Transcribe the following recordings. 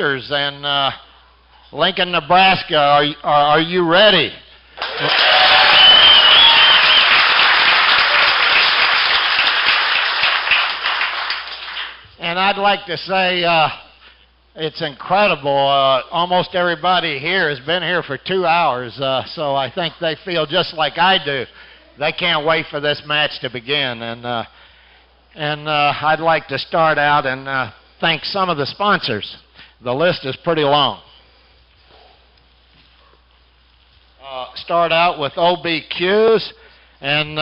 Drifters and Lincoln, Nebraska. Are you ready? And I'd like to say it's incredible. Almost everybody here has been here for 2 hours, so I think they feel just like I do. They can't wait for this match to begin. And I'd like to start out and thank some of the sponsors. The list is pretty long. Start out with OBQs, and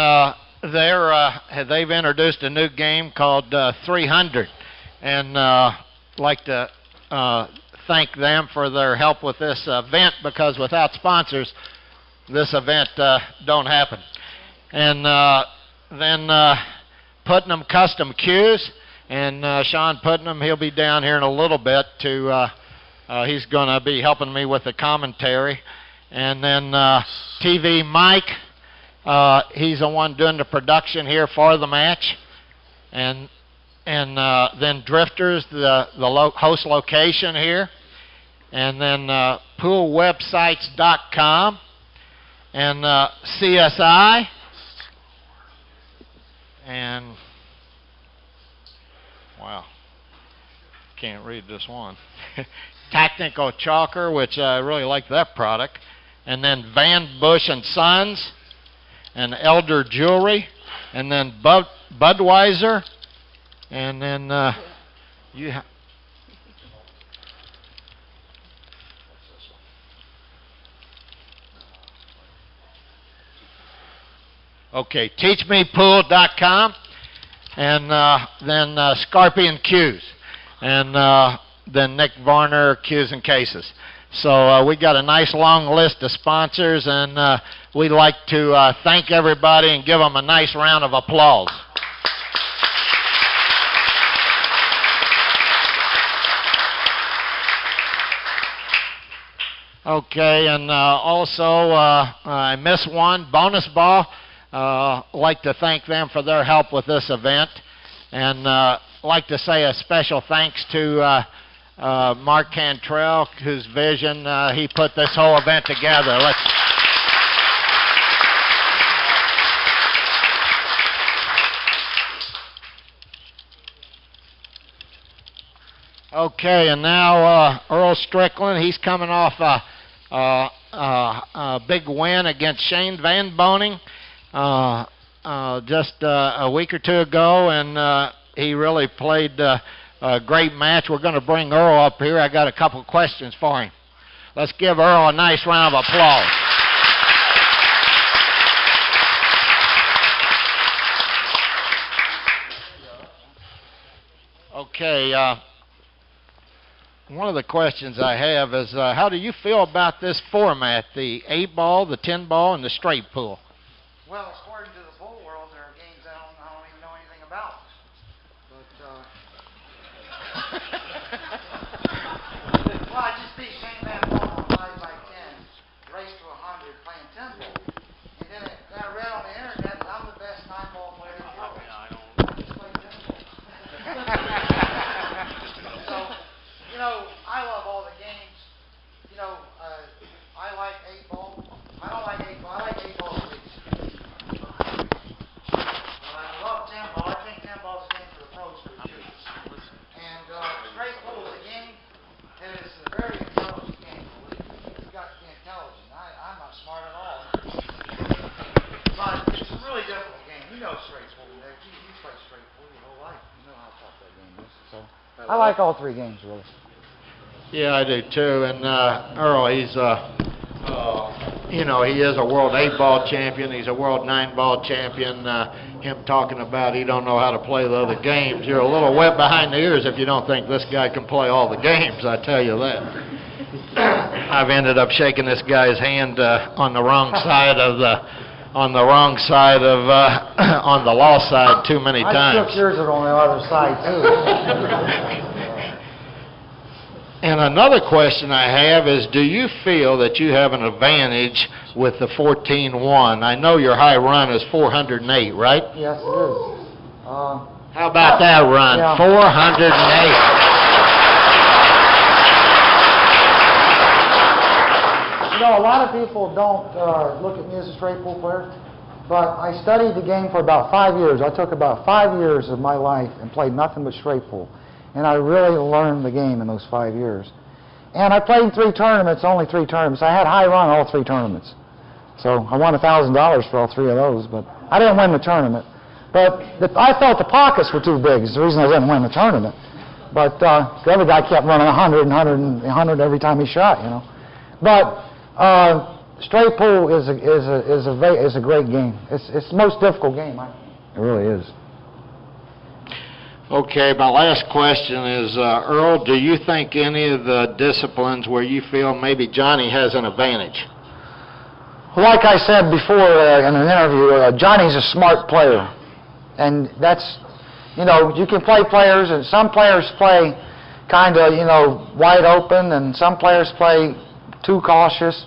they've introduced a new game called 300, and I'd like to thank them for their help with this event, because without sponsors, this event don't happen. And then Putnam Custom Cues, and Sean Putnam, he'll be down here in a little bit he's going to be helping me with the commentary. And then TvMike, he's the one doing the production here for the match. And then Drifters, the host location here. And then poolwebsites.com. And CSI. And, wow, can't read this one. Tactical Chalker, which I really like that product. And then Van Bush and Sons, and Elder Jewelry, and then Budweiser, and then okay, teachmepool.com, and then Scarpion Cues, and then Nick Varner Cues and Cases. So we got a nice long list of sponsors, and we'd like to thank everybody and give them a nice round of applause. Okay, and also I missed one, Bonus Ball. Like to thank them for their help with this event, and like to say a special thanks to Mark Cantrill, whose vision he put this whole event together. Okay, and now Earl Strickland, he's coming off a big win against Shane Van Boning just a week or two ago, and he really played a great match. We're going to bring Earl up here. I got a couple questions for him. Let's give Earl a nice round of applause. Okay, one of the questions I have is, how do you feel about this format, the 8-ball, the 10-ball, and the straight pool? Well, according to the pool world, there are games I don't even know anything about. But, well, I just beat Shane Van Boning on 5x10, race to 100, playing 10-ball. And then I read on the internet that I'm the best 9-ball player in the world. I just play 10-ball. So, I love all the games. I like 8-ball. I don't like 8-ball. I like 8-ball please. I love 10-ball. I think 10-ball is a game for the pros to choose. And straight pool is a game that is a very intelligent game. You've got to be intelligent. I'm not smart at all. But it's a really difficult game. You know straight pool, Nick. You play straight pool your whole life. You know how tough that game is. So I like all three games, really. Yeah, I do too. And Earl, he's he is a world 8-ball champion. He's a world 9-ball champion. Him talking about he don't know how to play the other games. You're a little wet behind the ears if you don't think this guy can play all the games. I tell you that. I've ended up shaking this guy's hand on the wrong side of on the law side too many times. I took yours on the other side too. And another question I have is, do you feel that you have an advantage with the 14-1? I know your high run is 408, right? Yes, it is. How about that run? Yeah. 408. know, a lot of people don't look at me as a straight pool player, but I studied the game for about 5 years. I took about 5 years of my life and played nothing but straight pool. And I really learned the game in those 5 years. And I played in 3 tournaments, only 3 tournaments. I had high run all 3 tournaments. So I won $1,000 for all 3 of those, but I didn't win the tournament. But I felt the pockets were too big. It's the reason I didn't win the tournament. But the other guy kept running 100 and 100 and 100 every time he shot, you know. But straight pool is a great game. It's the most difficult game. It really is. Okay, my last question is, Earl, do you think any of the disciplines where you feel maybe Johnny has an advantage? Like I said before in an interview, Johnny's a smart player. And that's, you know, you can play players, and some players play kind of, you know, wide open, and some players play too cautious.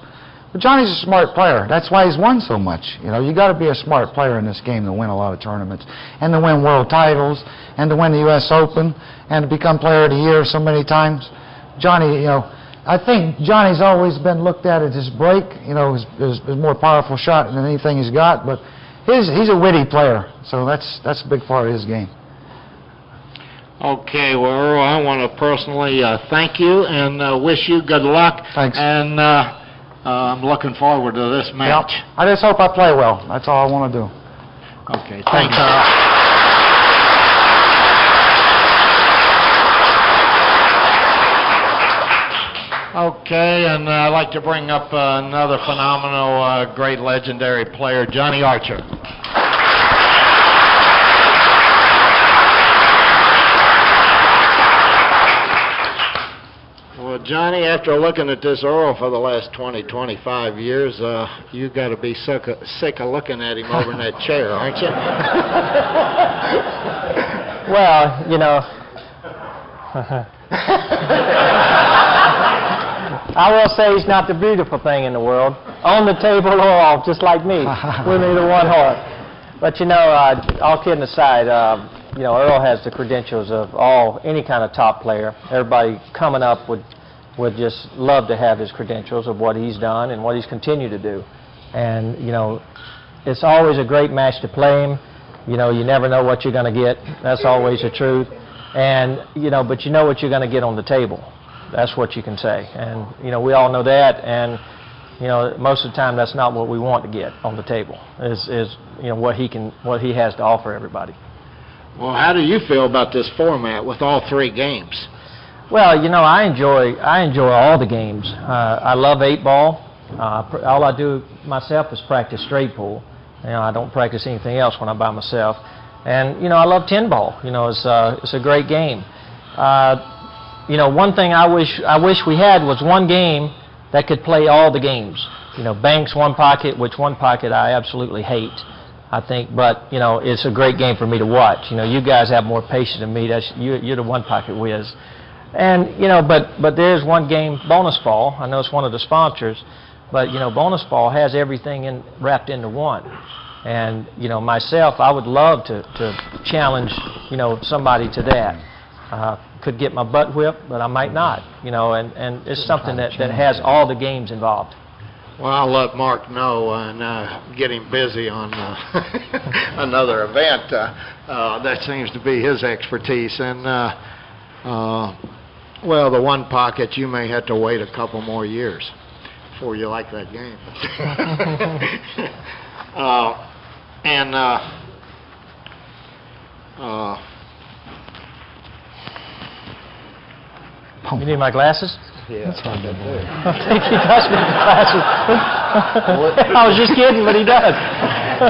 But Johnny's a smart player. That's why he's won so much. You know, you got to be a smart player in this game to win a lot of tournaments, and to win world titles, and to win the U.S. Open, and to become Player of the Year so many times. Johnny, you know, I think Johnny's always been looked at as his break, you know, his more powerful shot than anything he's got. But he's a witty player, so that's a big part of his game. Okay, well, Earl, I want to personally thank you and wish you good luck. Thanks. And I'm looking forward to this match. Yep. I just hope I play well. That's all I want to do. Okay, thanks, Earl. Okay, and I'd like to bring up another phenomenal, great, legendary player, Johnny Archer. Well, Johnny, after looking at this Earl for the last 20, 25 years, you got to be sick of looking at him over in that chair, aren't you? Well, you know, I will say he's not the beautiful thing in the world, on the table or off, just like me. We're neither one heart. But you know, all kidding aside, you know, Earl has the credentials of any kind of top player. Everybody coming up would just love to have his credentials of what he's done and what he's continued to do. And you know, it's always a great match to play him. You know, you never know what you're going to get. That's always the truth. And you know, but you know what you're going to get on the table. That's what you can say. And you know, we all know that. And you know, most of the time that's not what we want to get on the table. Is you know, what he has to offer everybody. Well, how do you feel about this format with all 3 games? Well, you know, I enjoy all the games. I love 8-ball. All I do myself is practice straight pool. You know, I don't practice anything else when I'm by myself. And you know, I love 10-ball. You know, it's a great game. You know, one thing I wish we had was one game that could play all the games. You know, Banks one pocket, which one pocket I absolutely hate, I think, but you know, it's a great game for me to watch. You know, you guys have more patience than me. You're the one pocket whiz. And you know, but there's one game, bonus ball. I know it's one of the sponsors, but you know, bonus ball has everything wrapped into one. And you know, myself, I would love to challenge, you know, somebody to that. Could get my butt whipped, but I might not. You know, and it's something that has all the games involved. Well, I'll let Mark know and get him busy on another event. That seems to be his expertise. And, well, the one pocket, you may have to wait a couple more years before you like that game. You need my glasses? Yeah, that's hard to do. I think he does need glasses. I was just kidding, but he does.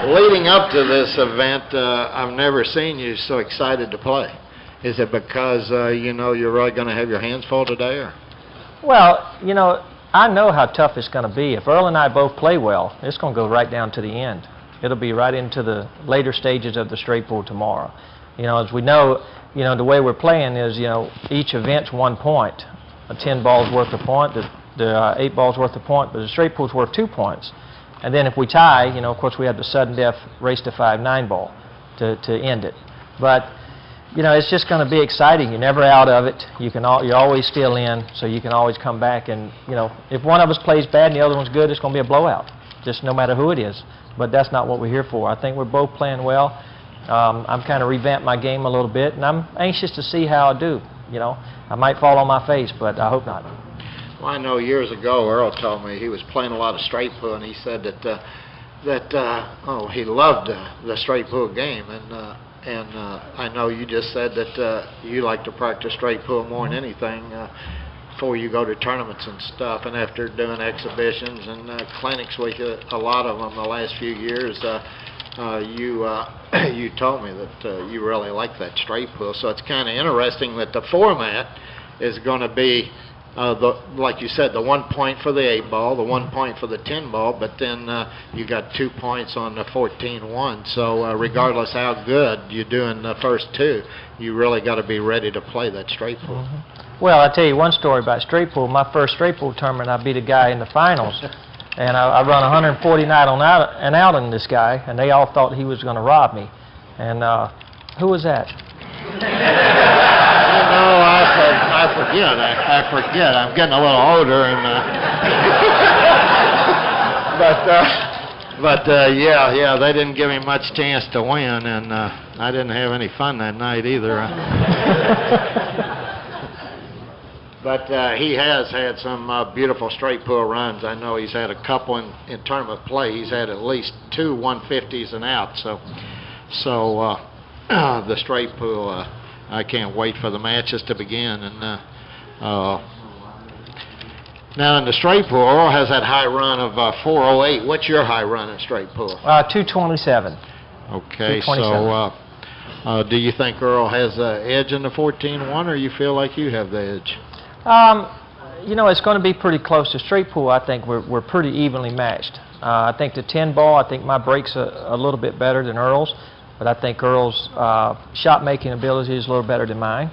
Leading up to this event, I've never seen you so excited to play. Is it because you know you're really going to have your hands full today, or? Well, you know, I know how tough it's going to be. If Earl and I both play well, it's going to go right down to the end. It'll be right into the later stages of the straight pool tomorrow. You know, as we know, you know, the way we're playing is, you know, each event's 1 point. A 10 ball's worth a point, the 8 ball's worth a point, but the straight pool's worth 2 points. And then if we tie, you know, of course we have the sudden death race to 5 9 ball to end it. But it's just going to be exciting. You're never out of it. You're always still in, so you can always come back. And if one of us plays bad and the other one's good, it's going to be a blowout, just no matter who it is. But that's not what we're here for. I think we're both playing well. I'm kind of revamped my game a little bit, and I'm anxious to see how I do. I might fall on my face, but I hope not. Well, I know years ago Earl told me he was playing a lot of straight pool, and he said that he loved the straight pool game, and I know you just said that you like to practice straight pool more than anything before you go to tournaments and stuff. And after doing exhibitions and clinics with you, a lot of them the last few years, you told me that you really like that straight pool. So it's kind of interesting that the format is going to be like you said, the 1 point for the 8 ball, the 1 point for the 10 ball, but then you got 2 points on the 14-1. So regardless how good you do in the first two, you really got to be ready to play that straight pool. Well, I'll tell you one story about straight pool. My first straight pool tournament, I beat a guy in the finals, and I run 140 and out on this guy, and they all thought he was going to rob me. And who was that? I forget. I'm getting a little older, and yeah, they didn't give me much chance to win, and I didn't have any fun that night either. But he has had some beautiful straight pool runs. I know he's had a couple in tournament play. He's had at least 2 150s and out. So the straight pool. I can't wait for the matches to begin. And now in the straight pool, Earl has that high run of 408. What's your high run in straight pool? 227. Okay, 227. So do you think Earl has the edge in the 14-1, or you feel like you have the edge? It's going to be pretty close to straight pool. I think we're pretty evenly matched. I think the 10 ball, I think my break's a little bit better than Earl's. But I think Earl's shot-making ability is a little better than mine.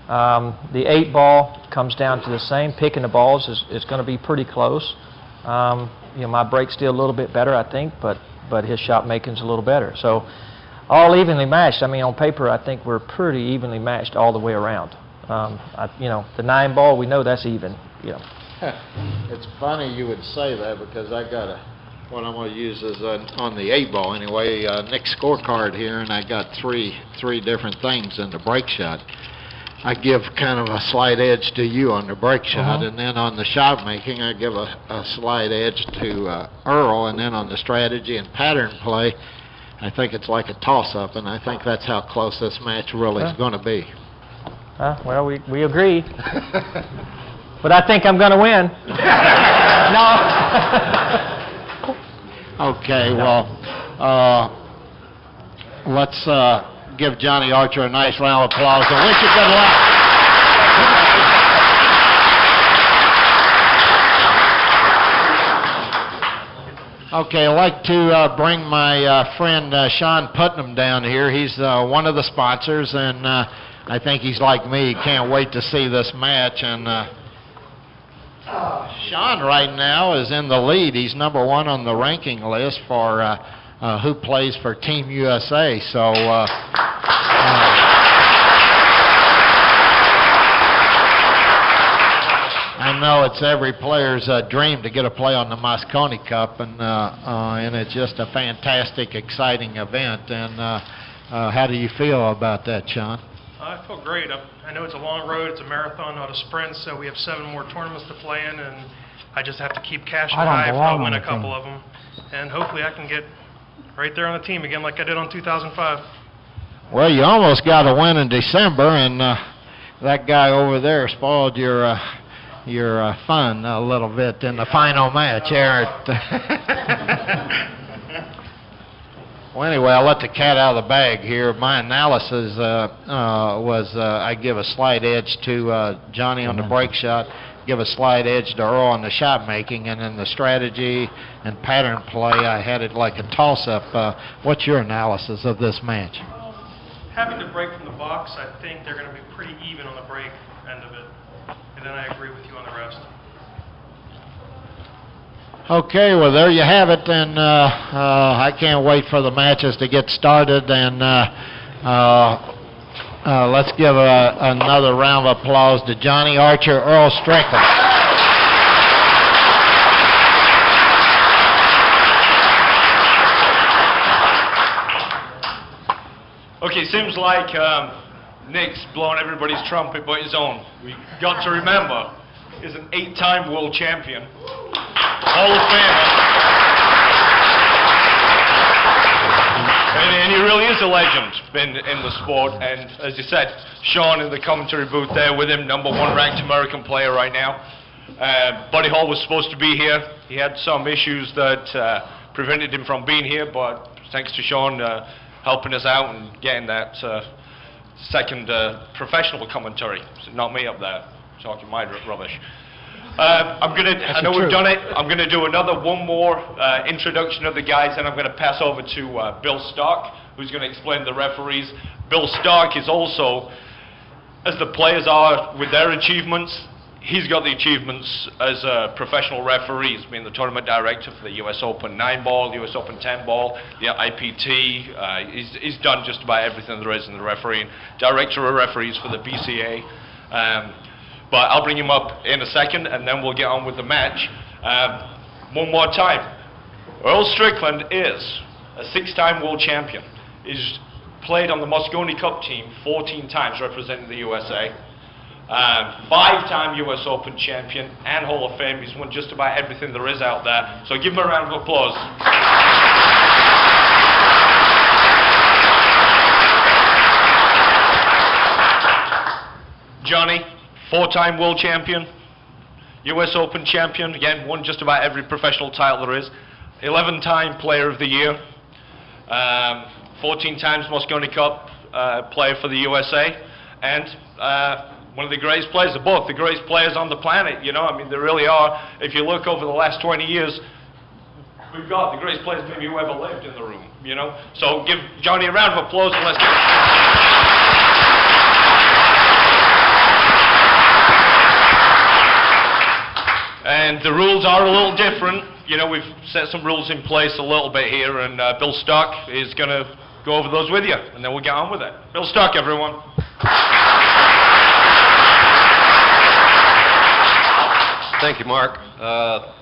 The 8 ball comes down to the same. Picking the balls is going to be pretty close. My break's still a little bit better, I think, but his shot-making's a little better. So all evenly matched. I mean, on paper, I think we're pretty evenly matched all the way around. The 9 ball, we know that's even. It's funny you would say that, because I got what I'm going to use is on the 8 ball anyway, Nick's scorecard here, and I got three different things in the break shot. I give kind of a slight edge to you on the break shot, and then on the shot making, I give a slight edge to Earl, and then on the strategy and pattern play, I think it's like a toss-up, and I think that's how close this match really is going to be. Well, we agree. But I think I'm going to win. No. Okay, well, let's give Johnny Archer a nice round of applause and wish you good luck. Okay, I'd like to bring my friend Sean Putnam down here. He's one of the sponsors, and I think he's like me. He can't wait to see this match. And Sean right now is in the lead. He's number 1 on the ranking list for who plays for Team USA. So I know it's every player's dream to get a play on the Moscone Cup, and it's just a fantastic, exciting event. And how do you feel about that, Sean? I feel great. I know it's a long road. It's a marathon, not a sprint, so we have 7 more tournaments to play in, and I just have to keep cashing high if I win a couple of them. And hopefully I can get right there on the team again like I did on 2005. Well, you almost got a win in December, and that guy over there spoiled your fun a little bit in the final match, Eric. Well, anyway, I'll let the cat out of the bag here. My analysis was I give a slight edge to Johnny on the break shot, give a slight edge to Earl on the shot making, and in the strategy and pattern play, I had it like a toss-up. What's your analysis of this match? Having to break from the box, I think they're going to be pretty even on the break end of it. And then I agree with you on the rest. Okay, well, there you have it, and I can't wait for the matches to get started, and Let's give another round of applause to Johnny Archer, Earl Strickland. Okay, seems like Nick's blowing everybody's trumpet but his own. We got to remember, he's an 8-time world champion, Hall of Famer. And he really is a legend in the sport. And as you said, Sean in the commentary booth there with him, #1 ranked American player right now. Buddy Hall was supposed to be here. He had some issues that prevented him from being here, but thanks to Sean helping us out and getting that second professional commentary. So not me up there talking my rubbish. I know we've done it. I'm going to do one more introduction of the guys, and I'm going to pass over to Bill Stark, who's going to explain the referees. Bill Stark is also, as the players are with their achievements, he's got the achievements as a professional referee. He's been the tournament director for the US Open 9-ball, US Open 10-ball, the IPT. He's done just about everything there is in the refereeing. Director of referees for the BCA. But I'll bring him up in a second, and then we'll get on with the match. One more time. Earl Strickland is a 6-time world champion. He's played on the Moscone Cup team 14 times representing the USA. 5-time US Open champion and Hall of Fame. He's won just about everything there is out there. So give him a round of applause. Johnny, 4-time world champion, US Open champion, again, won just about every professional title there is, 11-time player of the year, 14 times Moscone Cup player for the USA, and one of the greatest players, both the greatest players on the planet, you know, I mean, there really are. If you look over the last 20 years, we've got the greatest players maybe who ever lived in the room, you know. So give Johnny a round of applause and let's get And the rules are a little different. You know, we've set some rules in place a little bit here, and Bill Stark is going to go over those with you, and then we'll get on with it. Bill Stark, everyone. Thank you, Mark.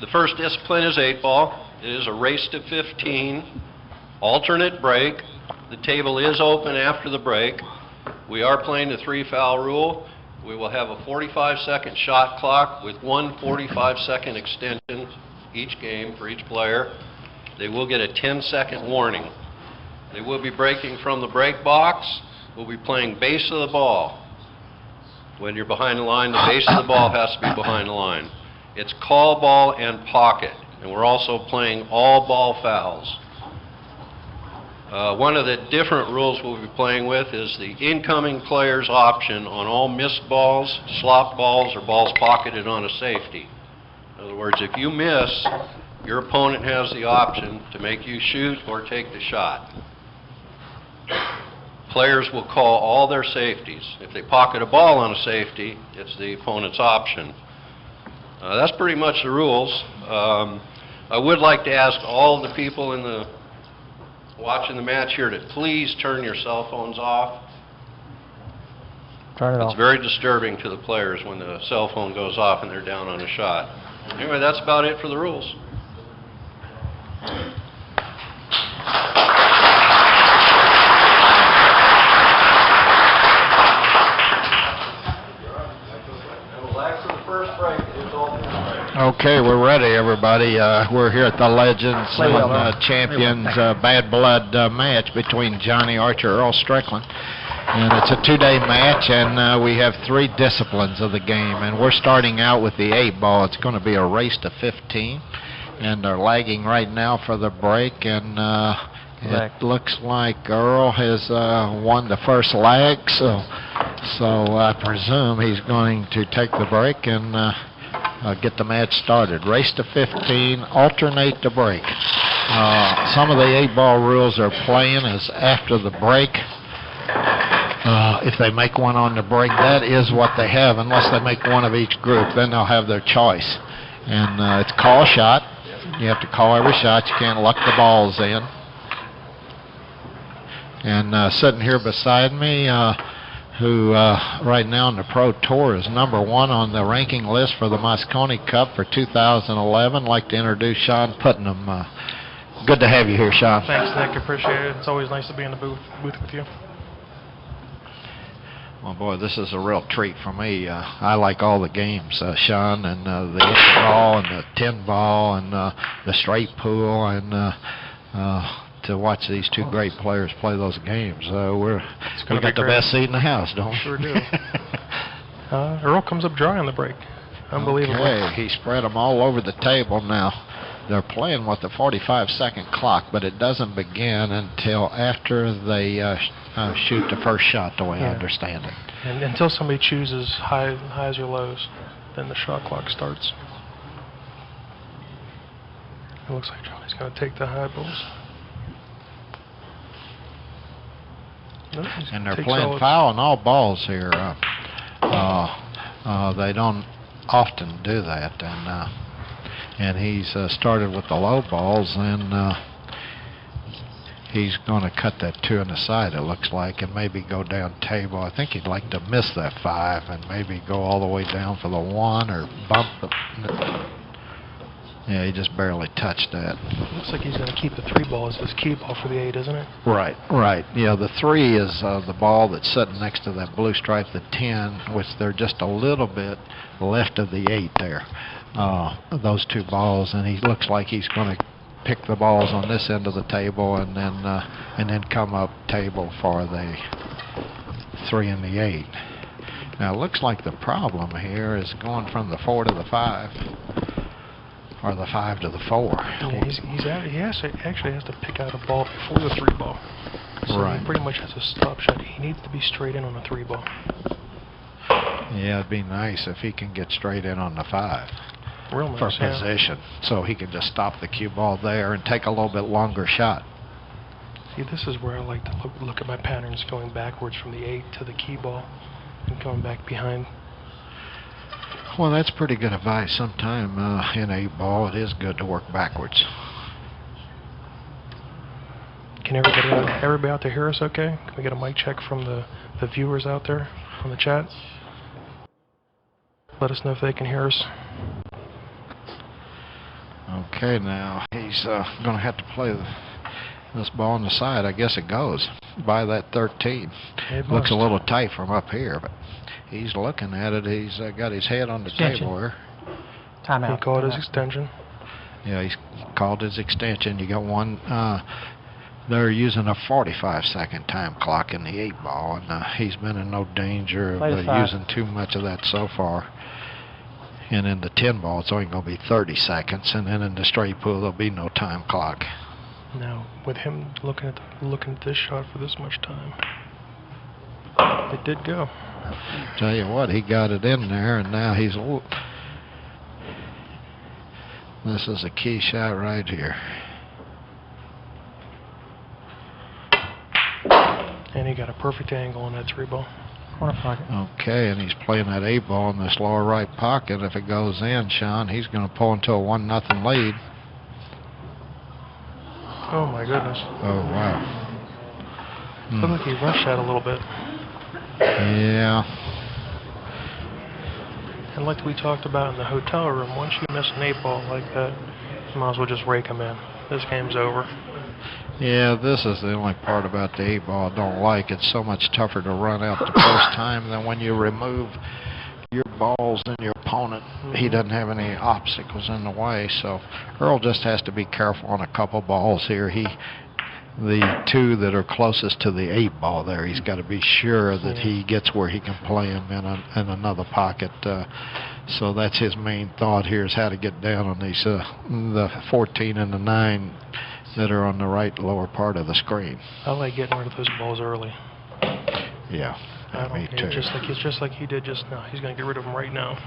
The first discipline is 8-ball. It is a race to 15, alternate break. The table is open after the break. We are playing the 3-foul rule. We will have a 45-second shot clock with one 45-second extension each game for each player. They will get a 10-second warning. They will be breaking from the break box. We'll be playing base of the ball. When you're behind the line, the base of the ball has to be behind the line. It's call ball and pocket, and we're also playing all ball fouls. One of the different rules we'll be playing with is the incoming player's option on all missed balls, slop balls, or balls pocketed on a safety. In other words, if you miss, your opponent has the option to make you shoot or take the shot. Players will call all their safeties. If they pocket a ball on a safety, it's the opponent's option. That's pretty much the rules. I would like to ask all the people in the watching the match here to please turn your cell phones off. Turn it off. It's very disturbing to the players when the cell phone goes off and they're down on a shot. Anyway, that's about it for the rules. Okay, we're ready, everybody. We're here at the Legends and Champions Bad Blood match between Johnny Archer and Earl Strickland. And it's a 2-day match, and we have 3 disciplines of the game. And we're starting out with the 8-ball. It's going to be a race to 15. And they're lagging right now for the break. And it looks like Earl has won the first lag. So I presume he's going to take the break and get the match started. Race to 15, alternate the break. Some of the 8-ball rules are playing is after the break. If they make one on the break, that is what they have, unless they make one of each group. Then they'll have their choice. And it's call shot. You have to call every shot. You can't luck the balls in. And sitting here beside me, who right now in the Pro Tour is #1 on the ranking list for the Moscone Cup for 2011. I'd like to introduce Sean Putnam. Good to have you here, Sean. Thanks, Nick. Appreciate it. It's always nice to be in the booth with you. Well, boy, this is a real treat for me. I like all the games, Sean, and the 8-ball and the 10-ball and the straight pool, and to watch these two great players play those games. We got the best seat in the house, don't we? Sure do. Earl comes up dry on the break. Unbelievable. Okay, he spread them all over the table now. They're playing with the 45-second clock, but it doesn't begin until after they shoot the first shot, the way I understand it. And until somebody chooses highs or lows, then the shot clock starts. It looks like Johnny's going to take the high balls. Nope, and they're playing foul on all balls here. They don't often do that, and he's started with the low balls, and he's going to cut that 2 on the side, it looks like, and maybe go down table. I think he'd like to miss that 5 and maybe go all the way down for the 1 or bump it. Yeah, he just barely touched that. Looks like he's going to keep the 3 ball as his key ball for the 8, isn't it? Right. Yeah, the 3 is the ball that's sitting next to that blue stripe, the 10, which they're just a little bit left of the 8 there. Those 2 balls, and he looks like he's going to pick the balls on this end of the table and then come up table for the 3 and the 8. Now, it looks like the problem here is going from the 4 to the 5. Or the 5 to the 4. Yeah, he actually has to pick out a ball before the 3 ball. So right. He pretty much has a stop shot. He needs to be straight in on a 3 ball. Yeah, it'd be nice if he can get straight in on the 5. Real nice, for position. So he can just stop the cue ball there and take a little bit longer shot. See, this is where I like to look at my patterns, going backwards from the 8 to the key ball and going back behind. Well, that's pretty good advice. Sometime in 8-ball, it is good to work backwards. Can everybody out there hear us okay? Can we get a mic check from the viewers out there on the chat? Let us know if they can hear us. Okay, now he's going to have to play this ball on the side. I guess it goes by that 13. Looks a little tight from up here, but he's looking at it. He's got his head on the table here. Timeout. He called his extension. Yeah, he's called his extension. You got one. They're using a 45-second time clock in the 8-ball, and he's been in no danger of using too much of that so far. And in the 10-ball, it's only going to be 30 seconds, and then in the straight pool, there'll be no time clock. Now, with him looking at this shot for this much time, it did go. Tell you what, he got it in there, and now he's. This is a key shot right here. And he got a perfect angle on that 3-ball. Corner pocket. Okay, and he's playing that 8-ball in this lower right pocket. If it goes in, Sean, he's going to pull into a 1-0 lead. Oh my goodness. Oh wow. Looked like he rushed that a little bit. Yeah. And like we talked about in the hotel room, once you miss an 8-ball like that, you might as well just rake him in. This game's over. Yeah, this is the only part about the 8-ball I don't like. It's so much tougher to run out the first time than when you remove your balls and your opponent. He doesn't have any obstacles in the way, so Earl just has to be careful on a couple balls here. The 2 that are closest to the 8-ball there, he's got to be sure that he gets where he can play him in another pocket. So that's his main thought here, is how to get down on these the 14 and the 9 that are on the right lower part of the screen. I like getting rid of those balls early. Yeah, me too. Just like he did just now. He's going to get rid of them right now.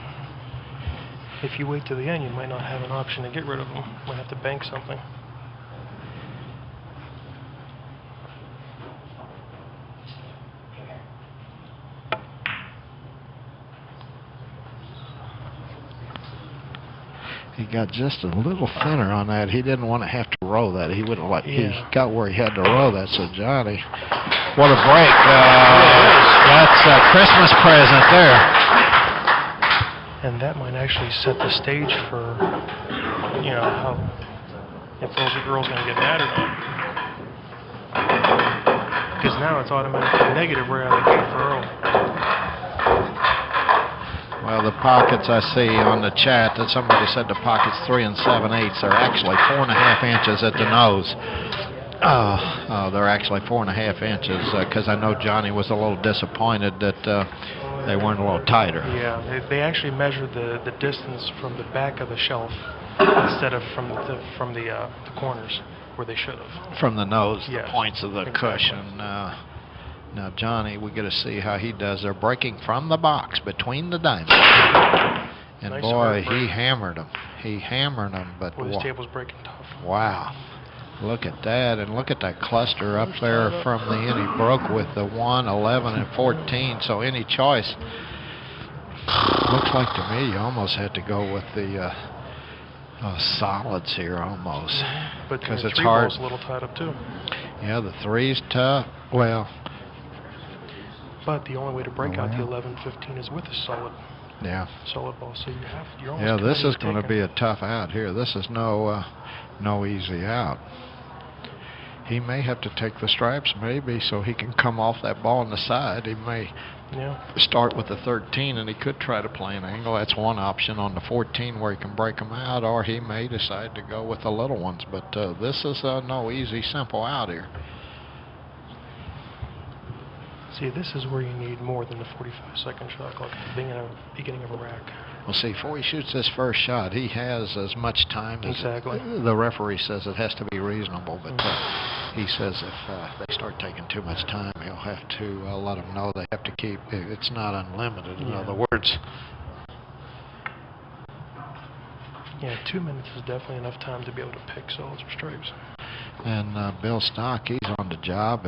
If you wait to the end, you might not have an option to get rid of them. You might have to bank something. He got just a little thinner on that. He didn't want to have to roll that. He would have he got where he had to roll that. So Johnny, what a break! That's a Christmas present there. And that might actually set the stage for, you know, how, if those girls going to get mad or not. Because now it's automatically negative right out of the gate for Earl. Well, the pockets I see on the chat that somebody said the pockets 3 7/8 are actually 4.5 inches at the nose. They're actually 4.5 inches because I know Johnny was a little disappointed that they weren't a little tighter. Yeah, they actually measured the distance from the back of the shelf instead of from the corners where they should have. From the nose, yes, the points of the cushion. Now, Johnny, we get to see how he does. They're breaking from the box between the diamonds. And nice boy, he hammered them. He hammered them. But this table's breaking tough. Wow. Look at that. And look at that cluster up there from the end. He broke with the 1, 11, and 14. So any choice. Looks like to me you almost had to go with the solids here almost. But because it's three hard. ball's a little tied up too. Yeah, the 3's tough. Well. But the only way to break out the 11, 15 is with a solid ball. So you're almost this is going to be a tough out here. This is no easy out. He may have to take the stripes maybe so he can come off that ball on the side. He may start with the 13 and he could try to play an angle. That's one option on the 14 where he can break them out, or he may decide to go with the little ones. But this is no easy, simple out here. See, this is where you need more than a 45-second shot clock at the beginning of a rack. Well, see, before he shoots this first shot, he has as much time as exactly. The referee says it has to be reasonable. But he says if they start taking too much time, he'll have to let them know they have to keep. It's not unlimited, in other words. Yeah, 2 minutes is definitely enough time to be able to pick solids or stripes. And Bill Stock, he's on the job.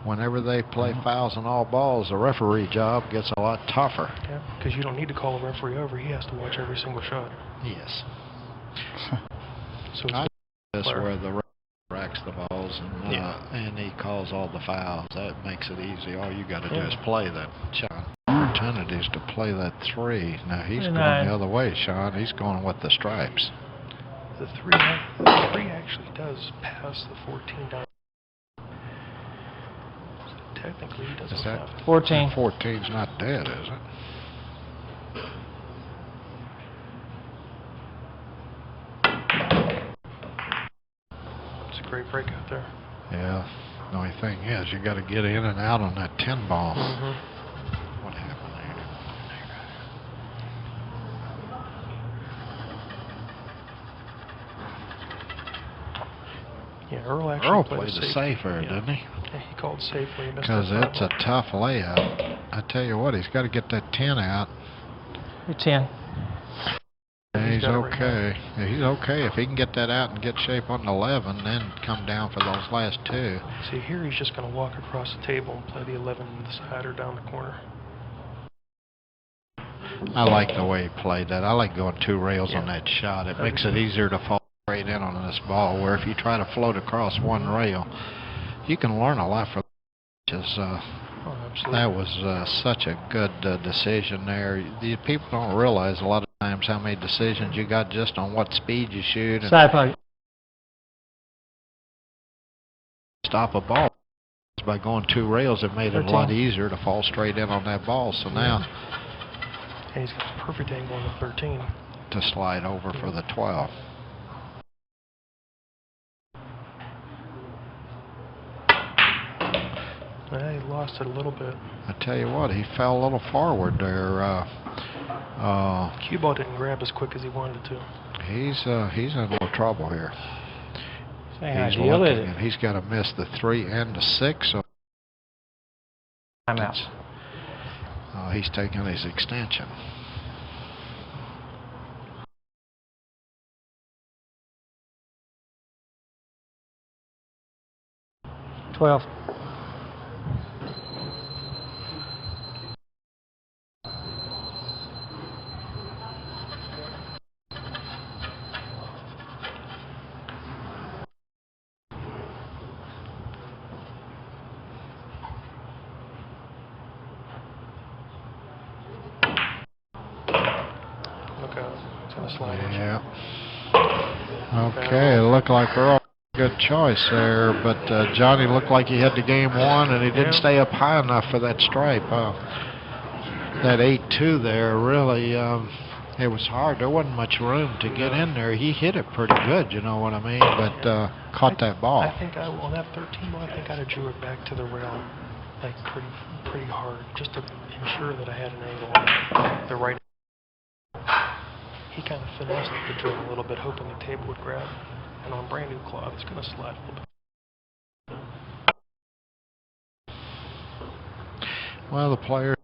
Whenever they play fouls on all balls, the referee job gets a lot tougher. Yeah, because you don't need to call the referee over. He has to watch every single shot. Yes. So I this where the referee racks the balls and he calls all the fouls. That makes it easy. All you got to do is play that shot. Opportunities to play that 3. Now he's going the other way, Sean. He's going with the stripes. The 3 actually does pass the 14 down. So technically, he doesn't have it. 14. 14's not dead, is it? It's a great breakout there. Yeah. The only thing is, you got to get in and out on that 10 ball. What happened there? Yeah, Earl played the safer, didn't he? Yeah, he called safe when he missed because it's a tough layup. I tell you what, he's got to get that 10 out. 10. Yeah, he's okay. Yeah, he's okay if he can get that out and get shape on the 11, then come down for those last 2. See, here he's just going to walk across the table and play the 11 on the side or down the corner. I like the way he played that. I like going 2 rails on that shot. It makes it easier to fall straight in on this ball, where if you try to float across 1 rail, you can learn a lot from that was such a good decision there. The people don't realize a lot of times how many decisions you got just on what speed you shoot and Side pocket. stop a ball. By going 2 rails, it made it a lot easier to fall straight in on that ball. So now, and he's got the perfect angle on the 13 to slide over for the 12. Yeah, he lost it a little bit. I tell you what, he fell a little forward there. Cue ball didn't grab as quick as he wanted to. He's in a little trouble here. He's looking, and he's got to miss the 3 and the 6. So timeout. He's taking his extension. $12. going to slide it. Yeah. Okay, it looked like Earl good choice there, but Johnny looked like he had the game won, and he didn't stay up high enough for that stripe. That 8-2 there really, it was hard. There wasn't much room to get in there. He hit it pretty good, you know what I mean, but caught that ball. I think on that 13 ball, I think I'd have drew it back to the rail, like pretty hard, just to ensure that I had an angle on the right. He kind of finessed the drill a little bit, hoping the table would grab. And on brand new cloth, it's going to slide a little bit. Well, the players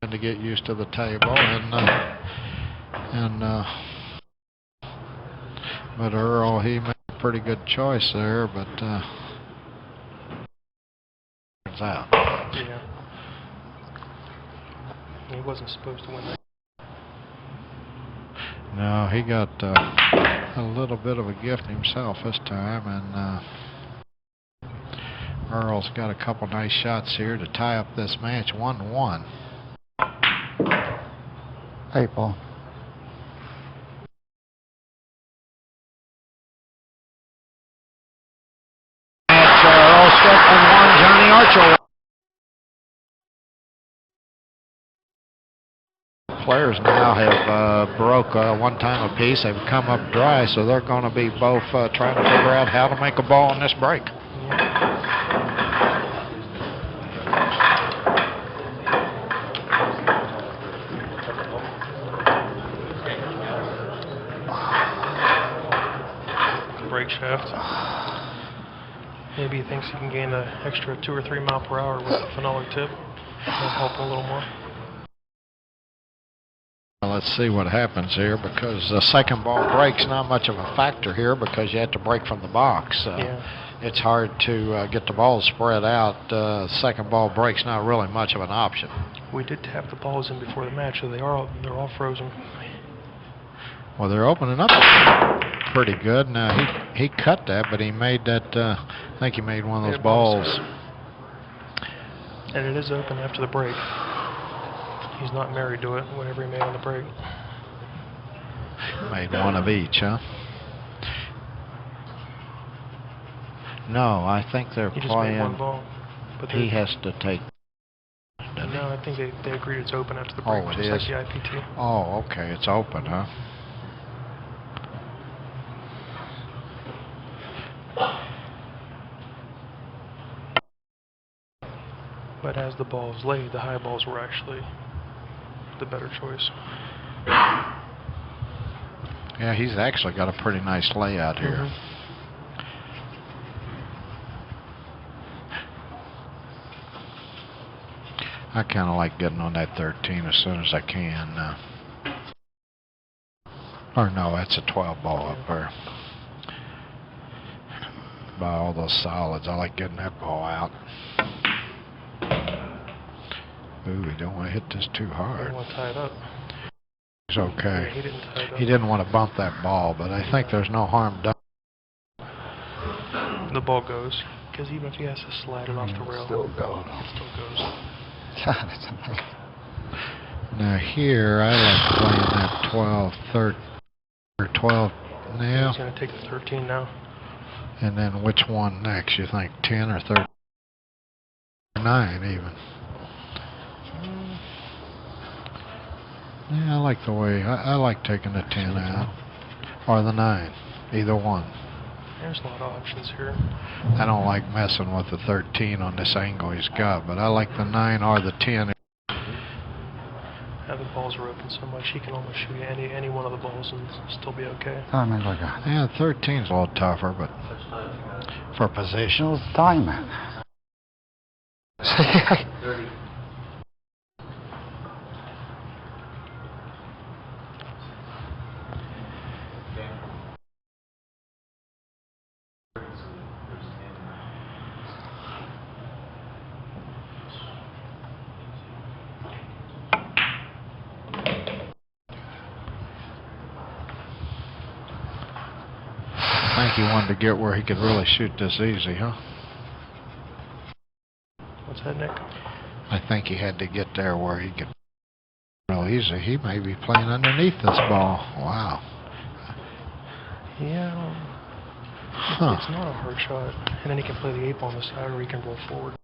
trying to get used to the table, but Earl, he made a pretty good choice there, but turns out. Yeah. He wasn't supposed to win that. No, he got a little bit of a gift himself this time, and Earl's got a couple nice shots here to tie up this match 1-1. 8 ball. Earl Strickland 1, Johnny Archer 1. Players now have broke one time apiece. They've come up dry, so they're going to be both trying to figure out how to make a ball in this break. Brake shaft. Maybe he thinks he can gain an extra 2 or 3 mile per hour with the phenolic tip. That'll help a little more. Let's see what happens here, because the second ball break's not much of a factor here because you have to break from the box. It's hard to get the ball spread out. Second ball break's not really much of an option. We did tap the balls in before the match, so they're all frozen. Well, they're opening up pretty good. Now he cut that, but he made that. I think he made one of those balls. And it is open after the break. He's not married to it, whatever he made on the break. Made one of each, huh? No, I think they're he playing. Just made one ball, but he has to take. No, I think they agreed it's open after the break, Oh, it just is? like the IPT. Oh, okay, it's open, huh? But as the balls laid, the high balls were actually the better choice. Yeah, he's actually got a pretty nice layout here. I kind of like getting on that 13 as soon as I can. Or no, that's a 12 ball up there. By all those solids, I like getting that ball out. Ooh, we don't want to hit this too hard. He didn't want to tie it up. It's okay. Yeah, he didn't tie it up. He didn't want to bump that ball, but I think there's no harm done. The ball goes, because even if he has to slide it off the rail, Still goes. it still goes. God, it's amazing. Now here, I like playing that 12, 13, or 12 now. He's going to take the 13 now. And then which one next? You think 10 or 13? 9 even. Yeah, I like the way, I like taking the 10 out. Or the 9. Either one. There's a lot of options here. I don't like messing with the 13 on this angle he's got, but I like the 9 or the 10. Now the balls are open so much, he can almost shoot any one of the balls and still be okay. Timing like that. Yeah, 13's a little tougher, but for position. No timing. 30. I think he wanted to get where he could really shoot this easy, huh? What's that, Nick? I think he had to get there where he could Well, he may be playing underneath this ball. Wow. Yeah. Huh. It's not a hard shot. And then he can play the 8 ball on the side, or he can roll forward.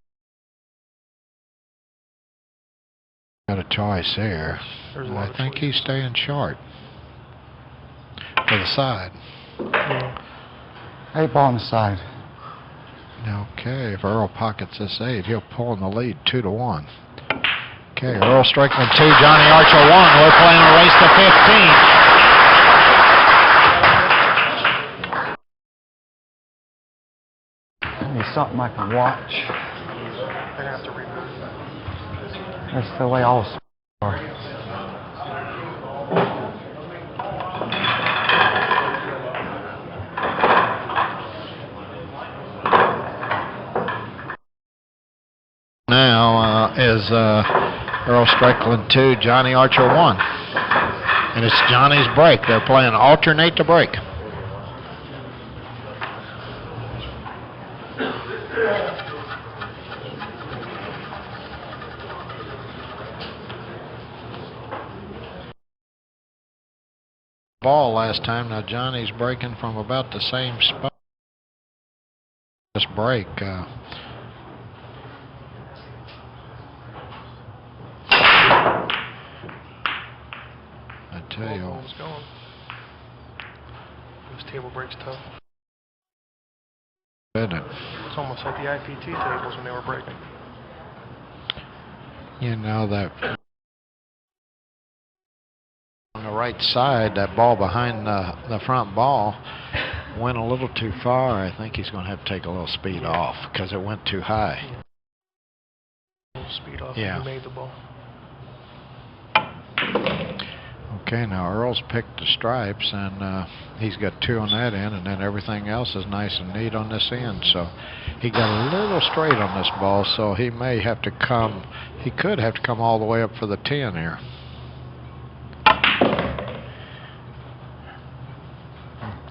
Got a choice there. I think he's staying short. For the side. Yeah. 8 ball on the side. Okay, if Earl pockets this 8, he'll pull in the lead 2-1. Okay, Earl Strickland 2, Johnny Archer 1. We're playing a race to 15. Give me something I can watch. They're going to have to reboot. That's the way all sports are. Now is Earl Strickland 2, Johnny Archer 1. And it's Johnny's break. They're playing alternate to break. Ball last time. Now Johnny's breaking from about the same spot. This break. I tell you. Going. This table breaks tough. Isn't it? It's almost like the IPT tables when they were breaking. You know that on the right side, that ball behind the front ball went a little too far. I think he's going to have to take a little speed off because it went too high. A little speed off. Yeah. He made the ball. Okay, now Earl's picked the stripes, and he's got 2 on that end, and then everything else is nice and neat on this end. So he got a little straight on this ball, so he may have to come. He could have to come all the way up for the 10 here.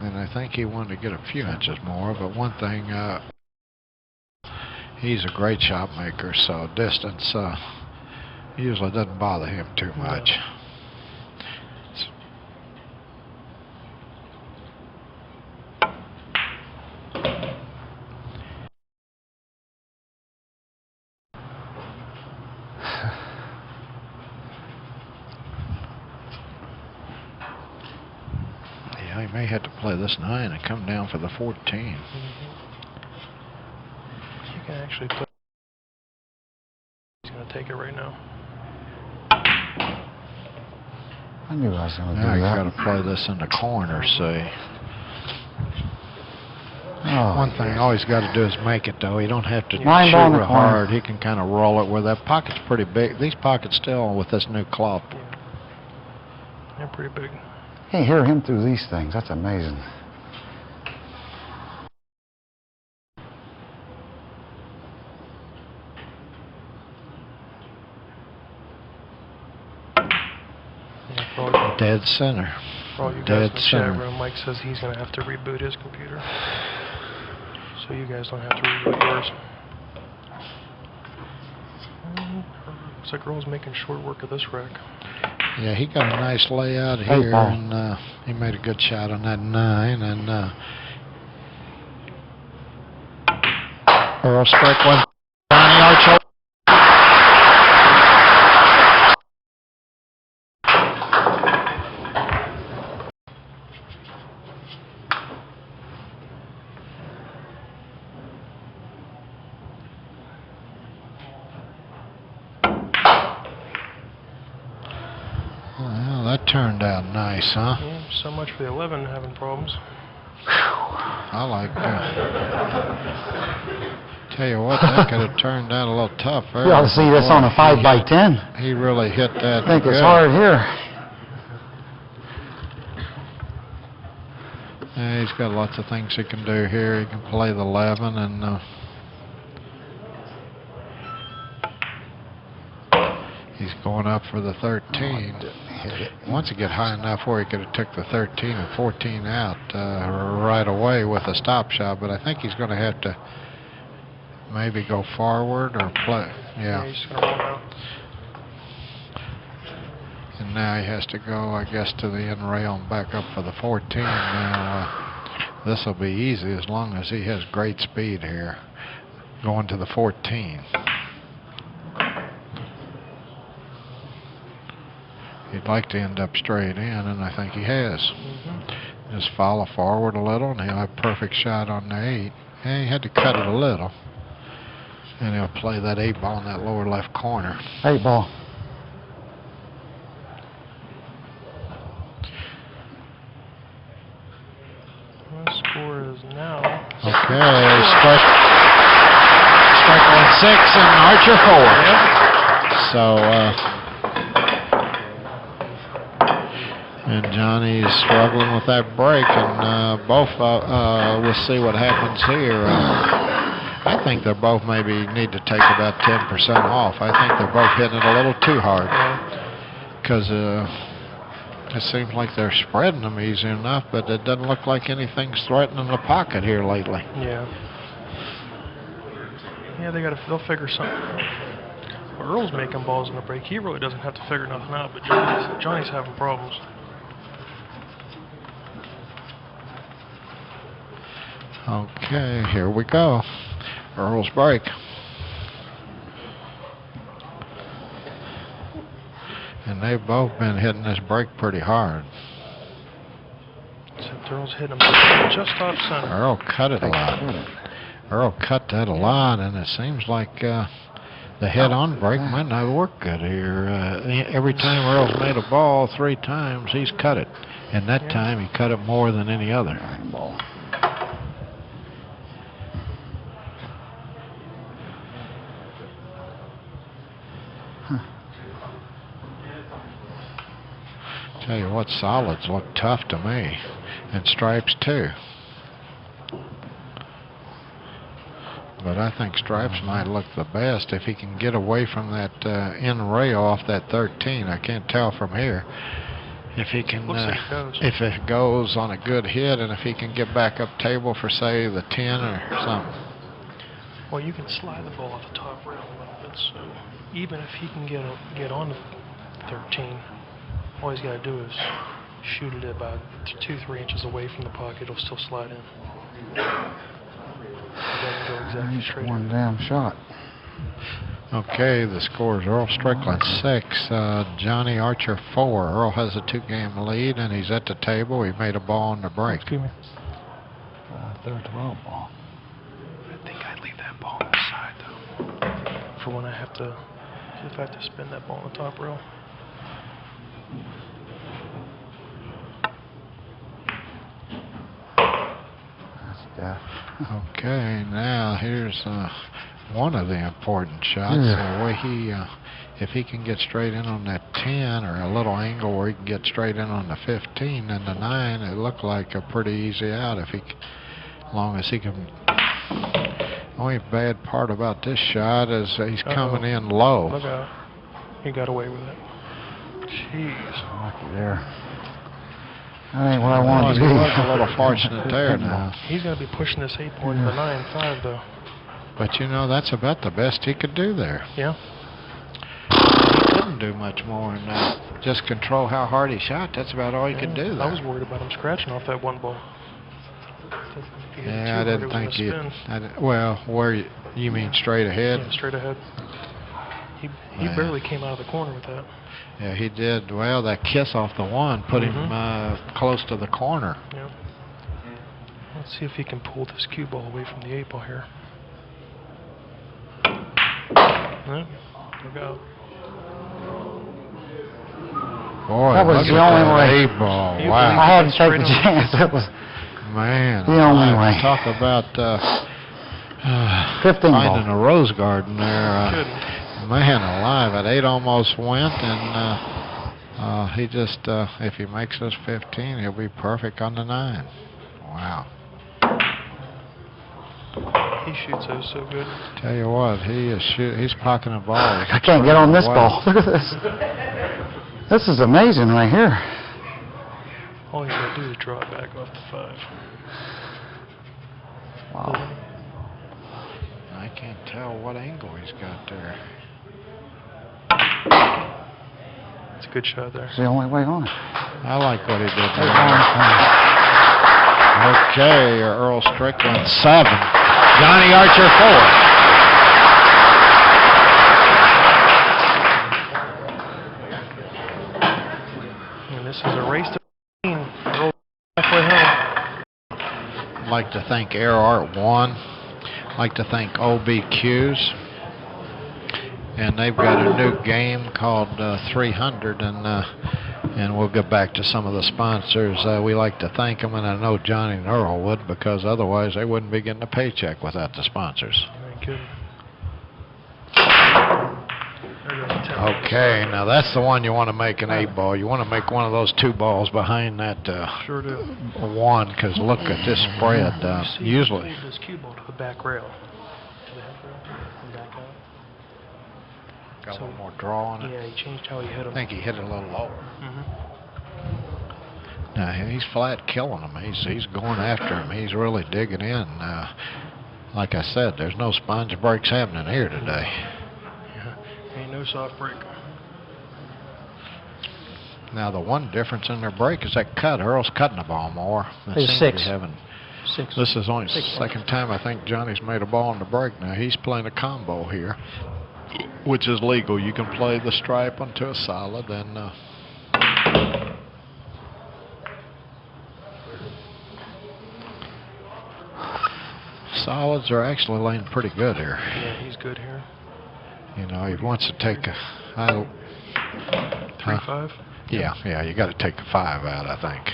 And I think he wanted to get a few inches more, but one thing, he's a great shot maker, so distance usually doesn't bother him too much. Yeah, he may have to play this 9 and come down for the 14. You can actually play. He's going to take it right now. I knew I was going to do Now you that. got to play this in the corner, see. Oh, One thing all he's got to do is make it, though. He don't have to shoot Line ball in the real corner. hard. He can kind of roll it where that pocket's pretty big. These pockets still with this new cloth. Yeah. They're pretty big. Can't hear him through these things. That's amazing. Yeah, for all you, Dead center. for all you guys Dead in the chat center. room, Mike says he's going to have to reboot his computer. So you guys don't have to reboot yours. Looks like Earl's making short work of this rack. Yeah, he got a nice layout Hey, here, Paul. and he made a good shot on that 9. And Earl Strickland, Johnny Archer. Well, that turned out nice, huh? Yeah, so much for the 11 having problems. I like that. Tell you what, that could have turned out a little tough. You ought to see this on a 5x10. He really hit that. I think it's good. hard here. Yeah, he's got lots of things he can do here. He can play the 11 and he's going up for the 13. Once he get high enough where he could have took the 13 and 14 out right away with a stop shot, but I think he's going to have to maybe go forward or play. Yeah. He's just going to roll out. And now he has to go, I guess, to the end rail and back up for the 14. Now, this will be easy as long as he has great speed here. Going to the 14. He'd like to end up straight in, and I think he has. Just follow forward a little, and he'll have a perfect shot on the 8. And he had to cut it a little. And he'll play that 8 ball in that lower left corner. 8 ball. The score is now. Okay, Strickland 6 and Archer 4. So, and Johnny's struggling with that break, and both, we'll see what happens here. I think they both maybe need to take about 10% off. I think they're both hitting it a little too hard, because it seems like they're spreading them easy enough, but it doesn't look like anything's threatening the pocket here lately. Yeah. Yeah, they'll figure something out. Well, Earl's making balls in the break. He really doesn't have to figure nothing out, but Johnny's having problems. Okay, here we go. Earl's break. And they've both been hitting this break pretty hard. Except Earl's hitting him just off center. Earl cut it a lot. Earl cut that a lot, and it seems like the head-on break might not work good here. Every time Earl's made a ball 3 times, he's cut it. And that time he cut it more than any other. Tell you what, solids look tough to me, and stripes too. But I think stripes might look the best if he can get away from that end rail off that 13. I can't tell from here if he can. If it goes on a good hit, and if he can get back up table for say the 10 or something. Well, you can slide the ball off the top rail a little bit, so even if he can get on the 13. All he's got to do is shoot it about 2-3 inches away from the pocket. It'll still slide in. It doesn't go exactly straight. One damn shot. Okay, the score is Earl Strickland 6, Johnny Archer 4. Earl has a 2-game lead, and he's at the table. He made a ball on the break. Excuse me. Third 12 ball. I think I'd leave that ball on the side, though, for when I have to spin that ball on the top rail. Okay, now here's one of the important shots. The way if he can get straight in on that 10 or a little angle where he can get straight in on the 15 and the 9, it looked like a pretty easy out as long as he can. Only bad part about this shot is he's coming in low. Look out. He got away with it. Jeez. Lucky there. That ain't what I wanted to do. He was a little fortunate there now. He's going to be pushing this 8 point to 9-5, though. But, you know, that's about the best he could do there. Yeah. He couldn't do much more than that. Just control how hard he shot. That's about all he could do there. I was worried about him scratching off that 1 ball. Yeah, I didn't think he'd. Well, where you mean straight ahead? Yeah, straight ahead. He barely came out of the corner with that. Yeah, he did. Well, that kiss off the 1 put him close to the corner. Yeah. Let's see if he can pull this cue ball away from the 8 ball here. Look out. Boy, that was the only way. 8 ball. Wow. I had to take the chance. That was the only way. Talk about 15 finding ball. a rose garden there. Man alive, at 8 almost went, and he just, if he makes this 15, he'll be perfect on the 9. Wow. He shoots those so good. Tell you what, he's pocketing balls. I can't get on this ball. Look at this. This is amazing right here. All he's got to do is draw it back off the 5. Wow. I can't tell what angle he's got there. It's a good shot there. It's the only way on it. I like what he did there. Okay, Earl Strickland 7. Johnny Archer 4. And this is a race to 15. Earl halfway home. I'd like to thank Air Art 1. I'd like to thank OBQs. And they've got a new game called 300, and we'll get back to some of the sponsors. We like to thank them, and I know Johnny and Earl would, because otherwise they wouldn't be getting a paycheck without the sponsors. Very good. Okay, now that's the one you want to make an 8-ball. You want to make one of those 2 balls behind that Sure do. 1, because look at this spread. Usually. This cue ball to the back rail. To the half rail and back out. Got one more draw on it. Yeah, he changed how he hit him. I think he hit it a little lower. Mm-hmm. Now he's flat killing him. He's going after him. He's really digging in. Like I said, there's no sponge breaks happening here today. Yeah, ain't no soft break. Now the one difference in their break is that cut. Earl's cutting the ball more. It's 6. 6. This is only the second time I think Johnny's made a ball in the break. Now he's playing a combo here, which is legal. You can play the stripe onto a solid, and solids are actually laying pretty good here. Yeah, he's good here. You know, he wants to take a 3-5. Yeah, you got to take a 5 out, I think,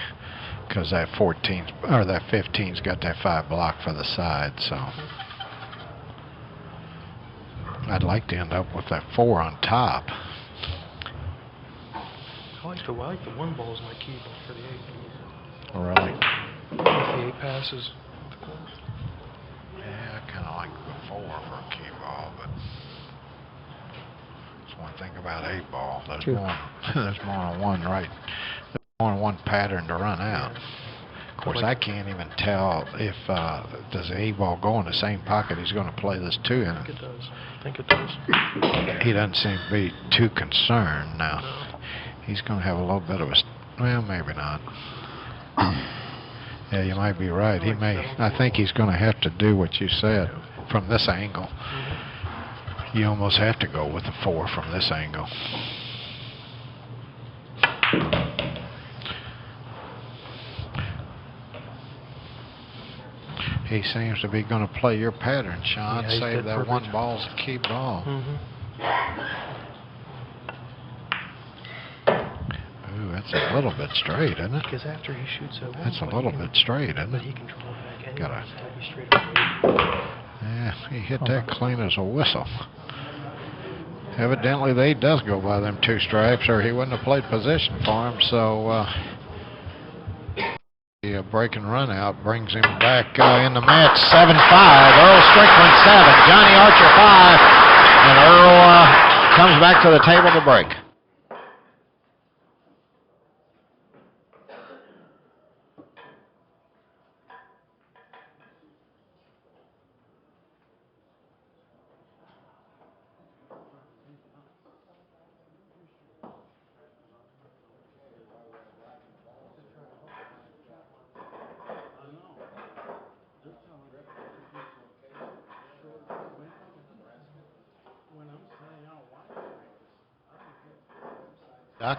because that 14's or that 15's got that 5 block for the side. So I'd like to end up with that 4 on top. I like the 1 ball as my key ball for the 8. Really? If the 8 passes. Yeah, I kind of like the 4 for a key ball, but that's one thing about 8 ball. There's more than one, right? There's more than one pattern to run out. Of course, I can't even tell if does the 8 ball go in the same pocket he's going to play this 2 in. I think it does. He doesn't seem to be too concerned now. No. He's going to have a little bit of a, well, maybe not. Yeah, you might be right. He may. I think he's going to have to do what you said from this angle. You almost have to go with the 4 from this angle. He seems to be going to play your pattern, Sean. Yeah, Save that perfect. 1 ball's a key ball. Ooh, that's a little bit straight, isn't it? Because after he shoots a 1, that's a little bit straight, isn't but it? he can draw it back anyway. Gotta. So be straight away. Yeah, he hit that clean as a whistle. Evidently, he does go by them 2 stripes, or he wouldn't have played position for him. So the break and run out brings him back in the match. 7-5. Earl Strickland 7. Johnny Archer 5. And Earl comes back to the table to break.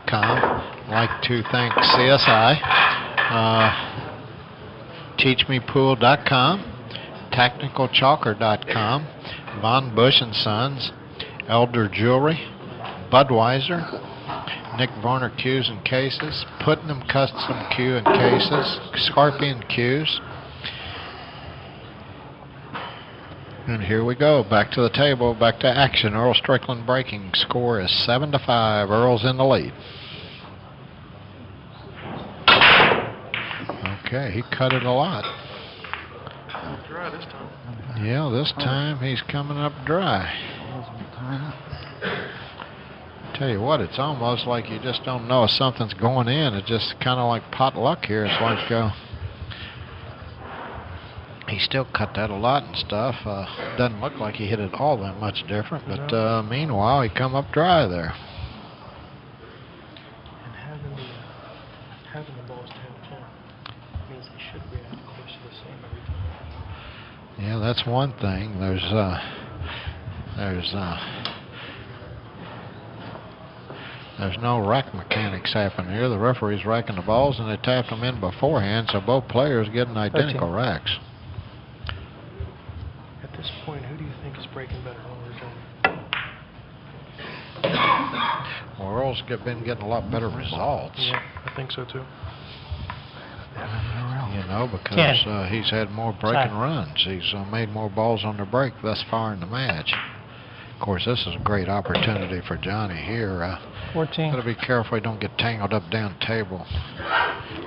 .com. Like to thank CSI, TeachMePool.com, TechnicalChalker.com, Von Bush & Sons, Elder Jewelry, Budweiser, Nick Varner Cues and Cases, Putnam Custom Cue and Cases, Scorpion Cues. And here we go, back to the table, back to action. Earl Strickland breaking. Score is 7-5. Earl's in the lead. Okay, he cut it a lot. Dry this time. Yeah, this time he's coming up dry. Tell you what, it's almost like you just don't know if something's going in. It's just kind of like pot luck here. It's like he still cut that a lot and stuff. Doesn't look like he hit it all that much different, but meanwhile, he come up dry there. Yeah, that's one thing. There's no rack mechanics happening here. The referee's racking the balls, and they tapped them in beforehand, so both players getting identical 13. racks. At this point, who do you think is breaking better? Well, Earl's been getting a lot better results. Yeah, I think so too. You know, because he's had more breaking runs. He's made more balls on the break thus far in the match. Of course, this is a great opportunity for Johnny here. 14. Got to be careful he don't get tangled up down table.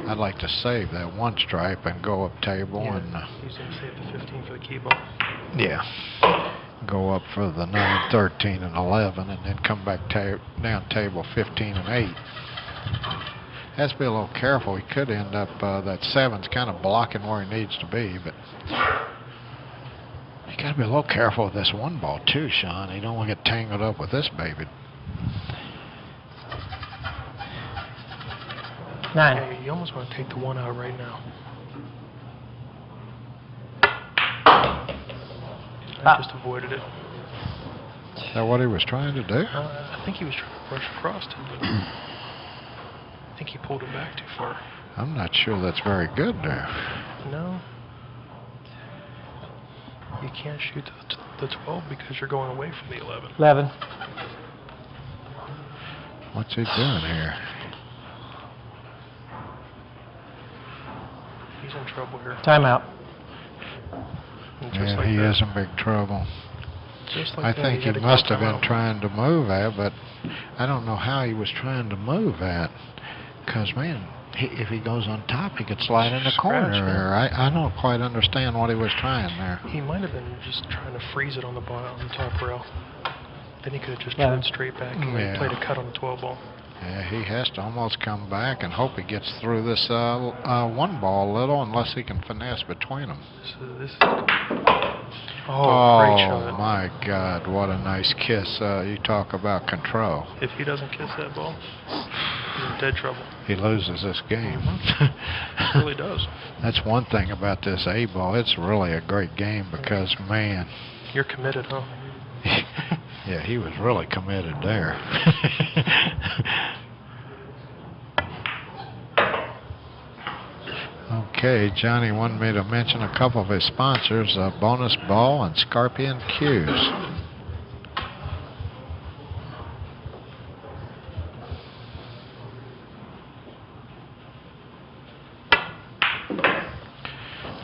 I'd like to save that one stripe and go up table and. He's going to save the 15 for the key ball. Yeah. Go up for the 9, 13, and 11, and then come back down table 15 and 8. Has to be a little careful. He could end up that 7's kind of blocking where he needs to be, but you got to be a little careful with this one ball too, Sean. You don't want to get tangled up with this baby. 9. Yeah, you almost want to take the 1 out right now. I just avoided it. Is that what he was trying to do? I think he was trying to brush across it. I think he pulled it back too far. I'm not sure that's very good there. No. You can't shoot the 12 because you're going away from the 11. 11. What's he doing here? He's in trouble here. Timeout. And just Yeah, like he that, is in big trouble. just like I that, think he had to must go have been timeout. trying to move at, but I don't know how he was trying to move at. Because, man, if he goes on top, he could slide in the corner Scratch, there. I don't quite understand what he was trying there. He might have been just trying to freeze it on the top rail. Then he could have just Yeah. turned straight back and Yeah. played a cut on the 12 ball. Yeah, he has to almost come back and hope he gets through this one ball a little, unless he can finesse between them. This is great shot. My God, what a nice kiss. You talk about control. If he doesn't kiss that ball, he's in dead trouble. He loses this game. He really does. That's one thing about this A ball. It's really a great game because, man. You're committed, huh? Yeah, he was really committed there. Okay, Johnny wanted me to mention a couple of his sponsors, Bonus Ball and Scorpion Cues.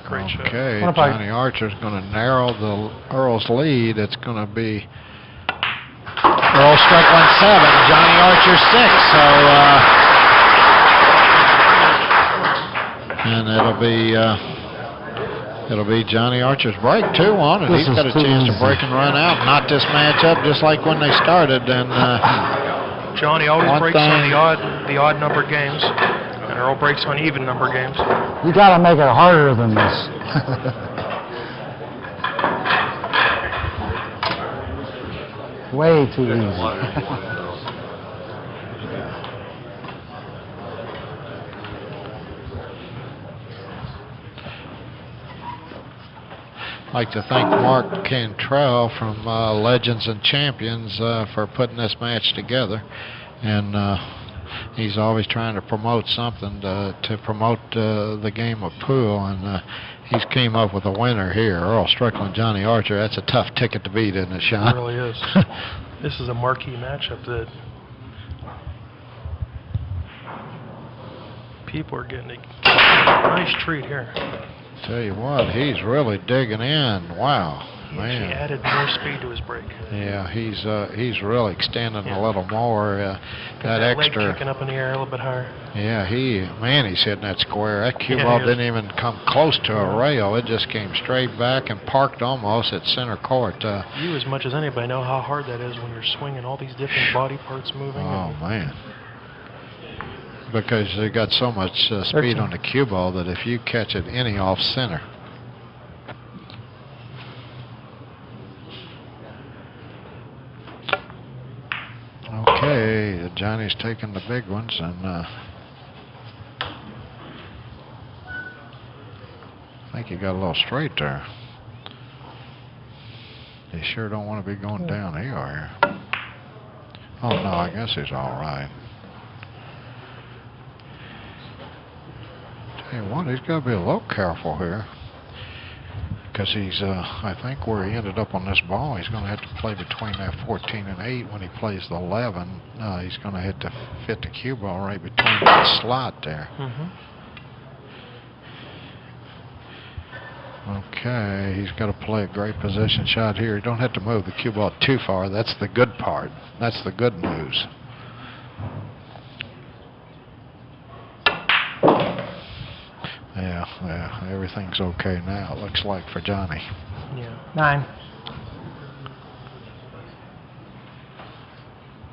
Great shot. Okay, What about- Johnny Archer's going to narrow the Earl's lead. It's going to be Earl Strickland 7, Johnny Archer 6. So, and it'll be Johnny Archer's break 2-1, and he's got a chance to break and run out, and knot this match up just like when they started. And Johnny always one breaks on thing- the odd number games, and Earl breaks on even number games. You gotta make it harder than this. Way too easy. I'd like to thank Mark Cantrill from Legends and Champions for putting this match together. And he's always trying to promote something to promote the game of pool. And he's came up with a winner here, Earl Strickland, Johnny Archer. That's a tough ticket to beat, isn't it, Sean? It really is. This is a marquee matchup that people are getting a nice treat here. Tell you what, he's really digging in. Wow, He man. actually added more speed to his break. Yeah, he's really extending a little more. That leg extra. kicking up in the air a little bit higher. Yeah, he's hitting that square. That cue Yeah, ball he is. didn't even come close to a rail. It just came straight back and parked almost at center court. You, as much as anybody, know how hard that is when you're swinging all these different body parts moving. Oh man. Because they got so much speed on the cue ball that if you catch it any off center. Okay, Johnny's taking the big ones, and think he got a little straight there. He sure don't want to be going down here. Oh, no, I guess he's all right. Tell you what, he's got to be a little careful here. Because he's, I think where he ended up on this ball, he's going to have to play between that 14 and 8 when he plays the 11. He's going to hit the fit the cue ball right between the slot there. Okay, he's got to play a great position shot here. You don't have to move the cue ball too far. That's the good part. That's the good news. Yeah, everything's okay now, it looks like, for Johnny. Yeah. 9.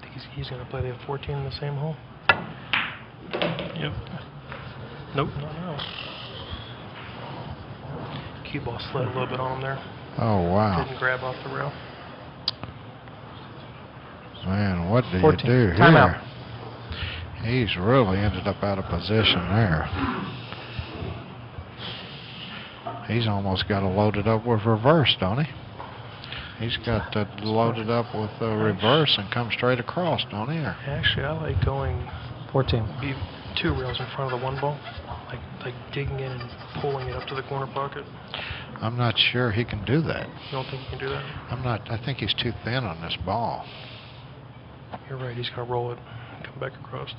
Think he's going to play the 14 in the same hole? Yep. Nope, not now. Cue ball slid a little bit on him there. Oh, wow. Didn't grab off the rail. Man, what do 14. you do Time here? out. He's really ended up out of position there. He's almost got it loaded up with reverse, don't he? He's got that loaded up with reverse and come straight across, don't he? Or? Actually, I like going 14. be 2 rails in front of the 1 ball, like digging in and pulling it up to the corner pocket. I'm not sure he can do that. You don't think he can do that? I think he's too thin on this ball. You're right. He's going to roll it and come back across.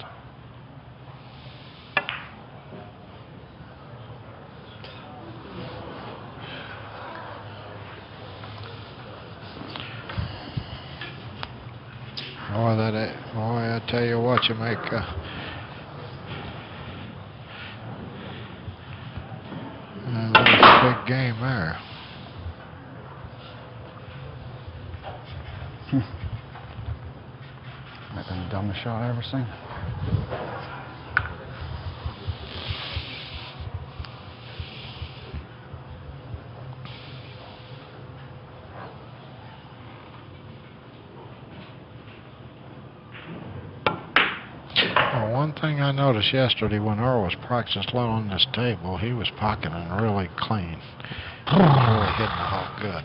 Boy, I tell you what, you make a big game there. That been the dumbest shot I ever seen. One thing I noticed yesterday when Earl was practicing low on this table, he was pocketing really clean. Really hitting the hole good.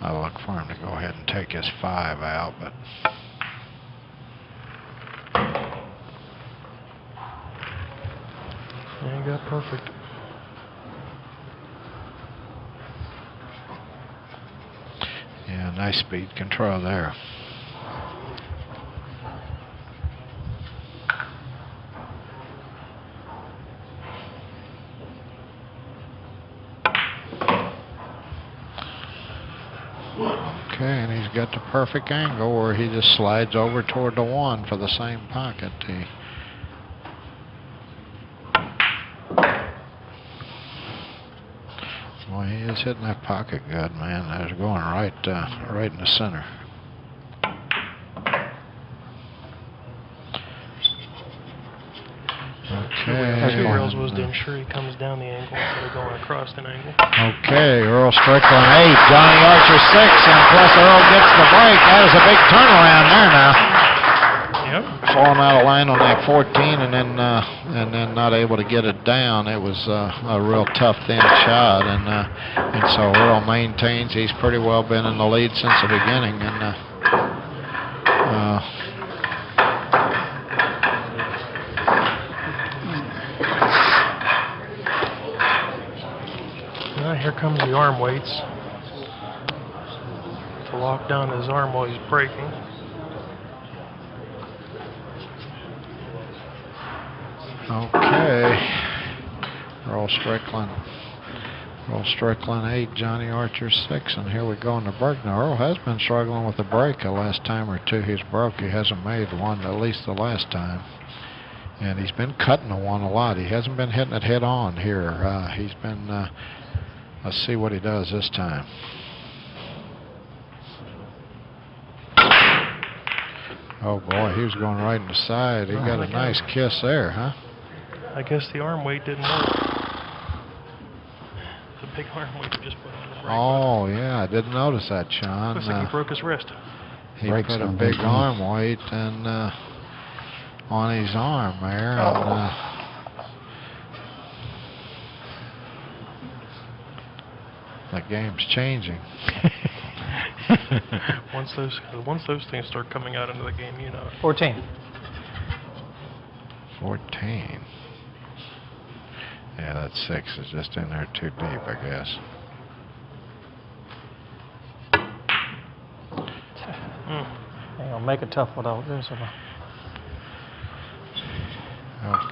I look for him to go ahead and take his 5 out, but Yeah, he got perfect. yeah, nice speed control there. Okay, and he's got the perfect angle where he just slides over toward the 1 for the same pocket. Well, he is hitting that pocket good, man. That's going right in the center. Okay. 2 rails was to ensure he comes down the angle instead of going across an angle. Okay, Earl Strickland 8, Johnny Archer 6, and plus Earl gets the break. That is a big turnaround there now. Yep. Falling out of line on that 14 and then not able to get it down. It was a real tough thin shot, and so Earl maintains he's pretty well been in the lead since the beginning, and here comes the arm weights to lock down his arm while he's braking. okay. Earl Strickland 8, Johnny Archer 6, and here we go in the break. Now Earl has been struggling with the break the last time or two he's broke. He hasn't made one, at least the last time. And he's been cutting the 1 a lot. He hasn't been hitting it head on here. He's been, let's see what he does this time. Oh boy, he was going right in the side. He got a nice kiss there, huh? I guess the arm weight didn't work. The big arm weight he just put on the brake. Oh yeah, I didn't notice that, Sean. Looks like he broke his wrist. He put a big arm weight, and on his arm there. And, the game's changing. Once those things start coming out into the game, you know. 14. 14. Yeah, that 6 is just in there too deep, I guess. Hang on, make a tough one out. There's a...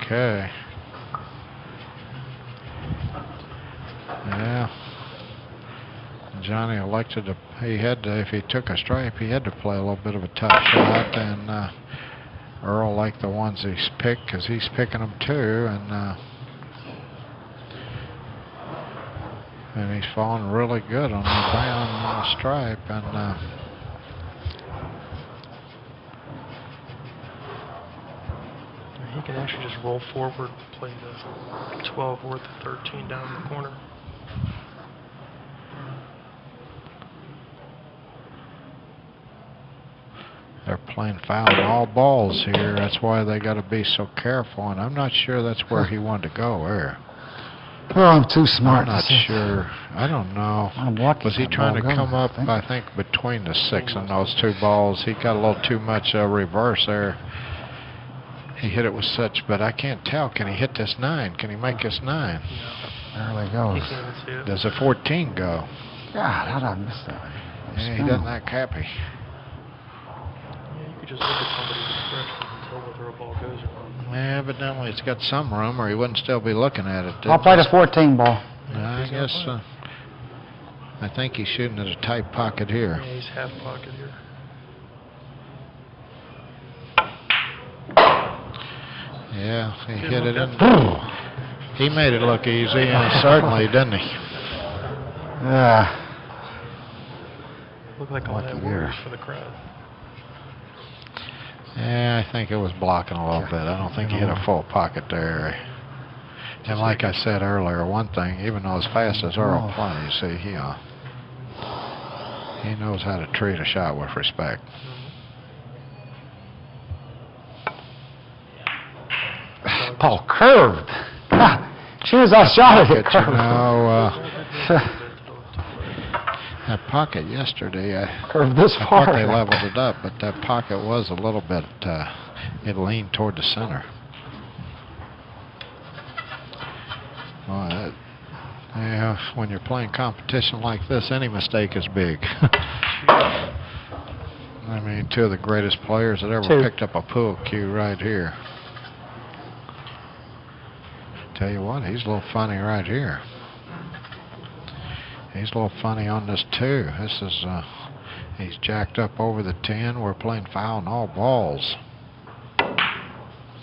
Okay. Yeah. Johnny elected to, if he took a stripe, he had to play a little bit of a tough shot, and Earl liked the ones he's picked because he's picking them too, and he's falling really good on the brown stripe, and he can actually just roll forward, play the 12 worth of 13 down in the corner. they're playing foul on all balls here. That's why they got to be so careful, and I'm not sure that's where he wanted to go there. Well, I'm too smart. I'm not sure. I don't know. I'm lucky. Was he trying to come up, I think, between the 6 and those 2 balls? He got a little too much reverse there. He hit it with such, but I can't tell. Can he hit this 9? Can he make this 9? There he goes. He can't even see it. Does a 14 go? God, how did I miss that? Yeah, he doesn't act happy. Yeah, you could just look at somebody's expression and tell whether a ball goes or not. Yeah, evidently it's got some room, or he wouldn't still be looking at it. I'll play the 14 ball. I guess. I think he's shooting at a tight pocket here. Yeah, he's half pocket here. Yeah, he hit it in. He made it look easy, certainly, didn't he? Yeah. Looked like all that worries for the crowd. Yeah, I think it was blocking a little bit. I don't think he hit a full pocket there. And like I said earlier, one thing, even though as fast as Earl plays, see, he knows how to treat a shot with respect. Ball curved. As soon as I shot it, it curved. You know, that pocket yesterday, curved this I far. thought they leveled it up, but that pocket was a little bit, it leaned toward the center. Well, yeah, when you're playing competition like this, any mistake is big. I mean, 2 of the greatest players that ever picked up a pool cue right here. Tell you what, he's a little funny right here. He's a little funny on this 2. This is, he's jacked up over the 10. We're playing foul on all balls.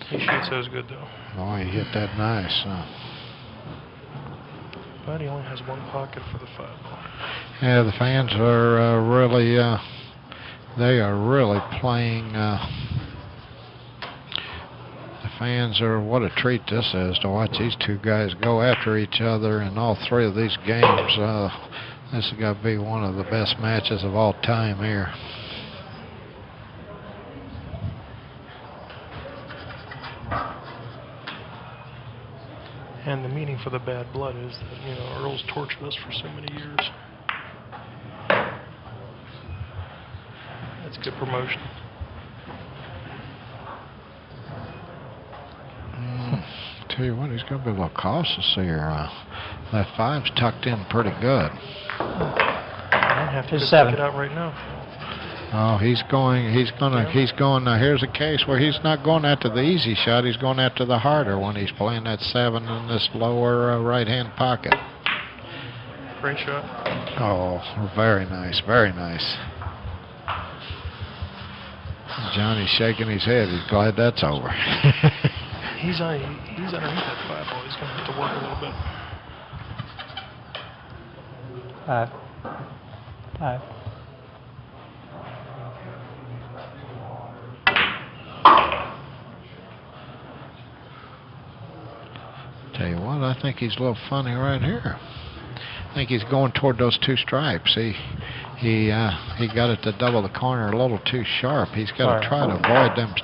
He shoots those good, though. Oh, he hit that nice. But he only has 1 pocket for the 5 ball. Yeah, the fans are really, they are really playing. The fans are, what a treat this is to watch these 2 guys go after each other in all 3 of these games. This has got to be one of the best matches of all time here. And the meaning for the bad blood is that, you know, Earl's tortured us for so many years. That's good promotion. Tell you what, he's going to be a little cautious here. That 5's tucked in pretty good. I don't have to Here's pick 7. it out right now. Oh, he's going, now here's a case where he's not going after the easy shot, he's going after the harder when he's playing that 7 in this lower right-hand pocket. Great shot. Oh, very nice, very nice. Johnny's shaking his head, he's glad that's over. He's underneath that 5 ball. He's going to have to work a little bit. 5. 5. Tell you what, I think he's a little funny right here. I think he's going toward those 2 stripes. He got it to double the corner a little too sharp. He's got to try to avoid them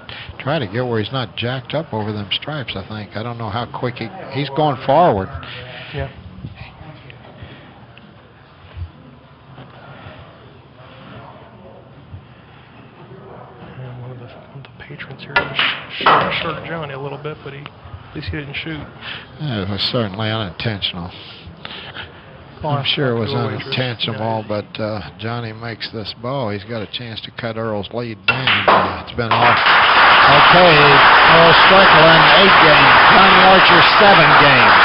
try to get where he's not jacked up over them stripes, I think. I don't know how quick he's going forward. Yeah. And one of the patrons here short Johnny a little bit, but at least he didn't shoot. Yeah, it was certainly unintentional. I'm sure it was unintentional, but Johnny makes this ball. He's got a chance to cut Earl's lead down. It's been off. Okay, Earl Strickland, 8 games. Johnny Archer, 7 games.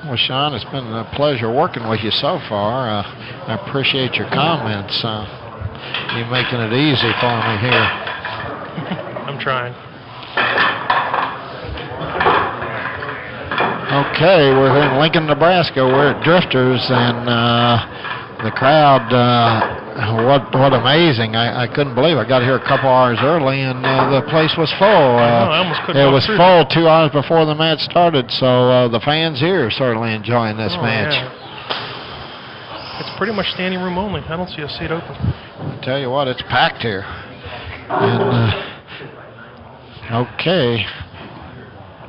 Well, Sean, it's been a pleasure working with you so far. I appreciate your comments. You're making it easy for me here. I'm trying. Okay, we're in Lincoln, Nebraska. We're at Drifters, and the crowd, what amazing. I couldn't believe it. I got here a couple hours early, and the place was full. I almost couldn't it walk was through full 2 hours before the match started, so the fans here are certainly enjoying this match. Yeah. It's pretty much standing room only. I don't see a seat open. I tell you what, it's packed here. And, okay.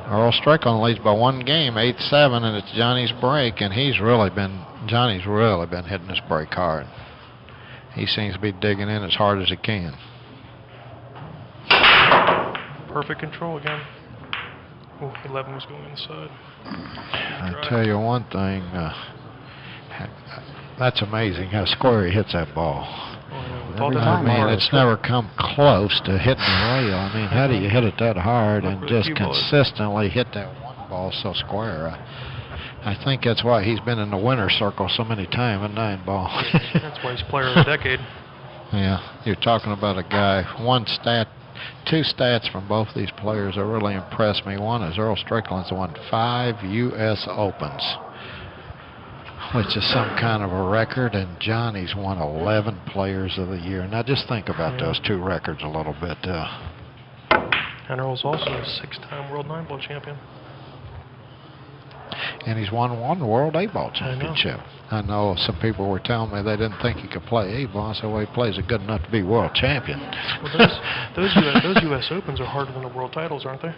Earl Strickland leads by 1 game, 8-7, and it's Johnny's break, and Johnny's really been hitting this break hard. He seems to be digging in as hard as he can. Perfect control again. Oh, 11 was going inside. I tell you one thing, that's amazing how square he hits that ball. I mean, it's never come close to hitting the rail. I mean, how do you hit it that hard and just consistently hit that one ball so square? I think that's why he's been in the winner's circle so many times at 9 ball. That's why he's player of the decade. Yeah, you're talking about a guy. 2 stats from both these players that really impressed me. One is Earl Strickland's won 5 U.S. Opens, which is some kind of a record, and Johnny's won 11 Players of the Year. Now just think about those 2 records a little bit. And Earl's also a 6-time World 9-ball champion. And he's won the World 8-ball championship. I know some people were telling me they didn't think he could play 8-ball. I said, well, he plays it good enough to be world champion. Well, those U.S. Opens are harder than the world titles, aren't they?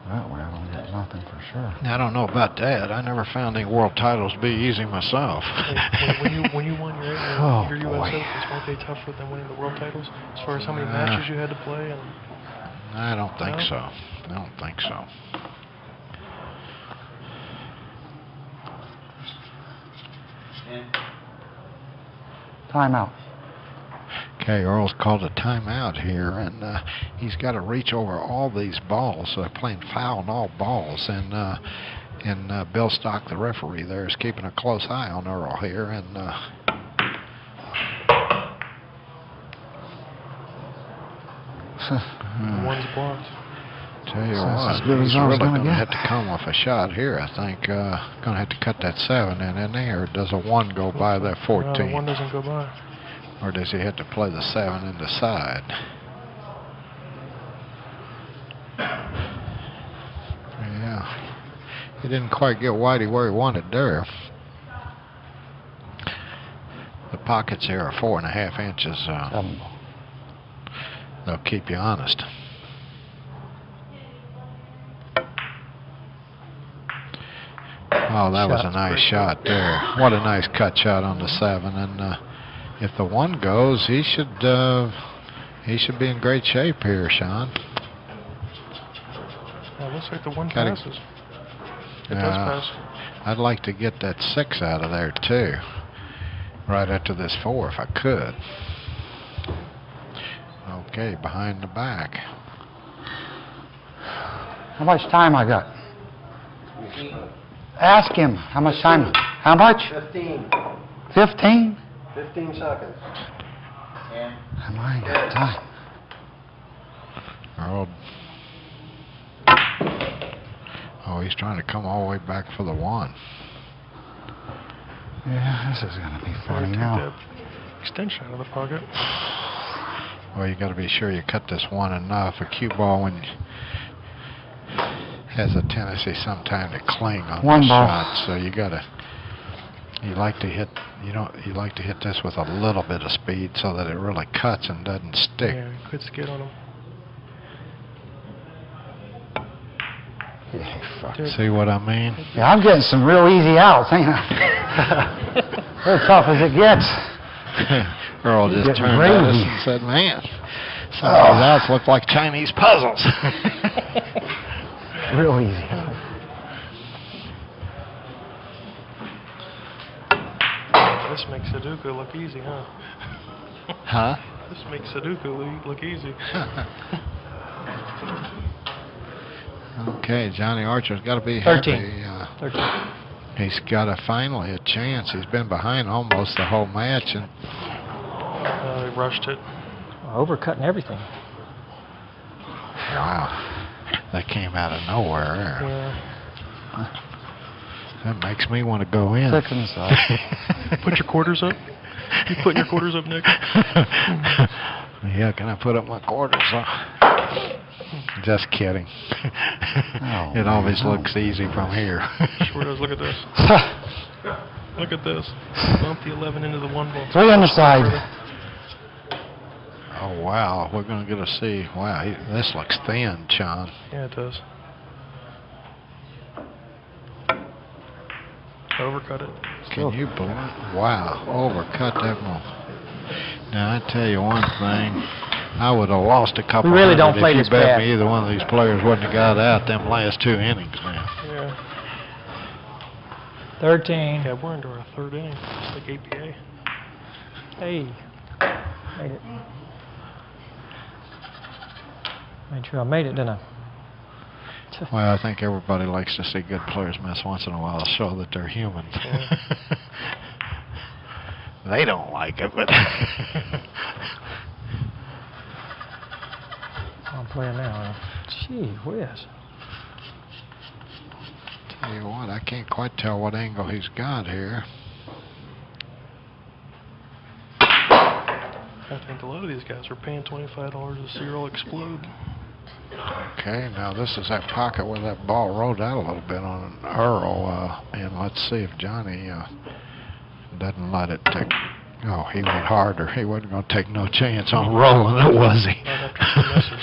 Well, I don't get nothing for sure. I don't know about that. I never found any world titles to be easy myself. when you won your U.S. Opens, weren't they tougher than winning the world titles? As far as how many matches you had to play? I don't think so. I don't think so. Timeout. Okay, Earl's called a timeout here, and he's got to reach over all these balls. So they're playing foul on all balls, and Bill Stock, the referee, there is keeping a close eye on Earl here, and one's blocked. Tell you what, he's really going to have to come off a shot here, I think. Going to have to cut that 7 in there, or does a 1 go by that 14? No, the 1 doesn't go by. Or does he have to play the 7 in the side? Yeah. He didn't quite get Whitey where he wanted there. The pockets here are 4.5 inches. They'll keep you honest. Oh, that was a nice shot there. What a nice cut shot on the 7. And if the 1 goes, he should be in great shape here, Sean. Well, it looks like the 1 passes. It does pass. I'd like to get that 6 out of there too, right after this 4 if I could. Okay, behind the back. How much time I got? Ask him how much time. How much? 15. 15? 15 seconds. I might got time. Earl. Oh, he's trying to come all the way back for the 1. Yeah, this is going to be funny now. That extension out of the pocket. Well, you got to be sure you cut this 1 enough. A cue ball, when has a tendency sometimes to cling on One the ball. shot, so you like to hit this with a little bit of speed so that it really cuts and doesn't stick. Yeah, quit skid on him. See what I mean? Yeah, I'm getting some real easy outs, ain't I? As tough as it gets. Earl You're just getting turned at us crazy. and said, "Man, some of these outs look like Chinese puzzles." Real easy. This makes Sudoku look easy, huh? Huh? This makes Sudoku look easy. Okay, Johnny Archer's got to be 13. happy. 13. He's got finally a chance. He's been behind almost the whole match, and They rushed it. Overcutting everything. wow, that came out of nowhere. Yeah. That makes me want to go in. 6 inside. Put your quarters up. You putting your quarters up, Nick? Yeah, can I put up my quarters? Just kidding. It always looks easy from here. Sure does. Look at this. Look at this. Bump the 11 into the 1 ball. 3 on the side. Oh, wow. We're going to get to see. Wow, this looks thin, Sean. Yeah, it does. Overcut it. Can you believe it? Wow, overcut that one. Now, I tell you one thing. I would have lost a couple We really don't hundred play if you this bet bad. me either one of these players wouldn't have got out them last 2 innings, man. Yeah. 13. Yeah, we're into our 3rd inning. It's like APA. Hey. Made it. Made sure I made it, didn't I? Well, I think everybody likes to see good players miss once in a while to show that they're human. Yeah. They don't like it, but I'm playing now. Gee whiz. tell you what, I can't quite tell what angle he's got here. I think a lot of these guys are paying $25 to see Earl explode. Okay, now this is that pocket where that ball rolled out a little bit on Earl, and let's see if Johnny doesn't let it take. Oh, he went harder. He wasn't going to take no chance on rolling it, was he? Not after 2 misses.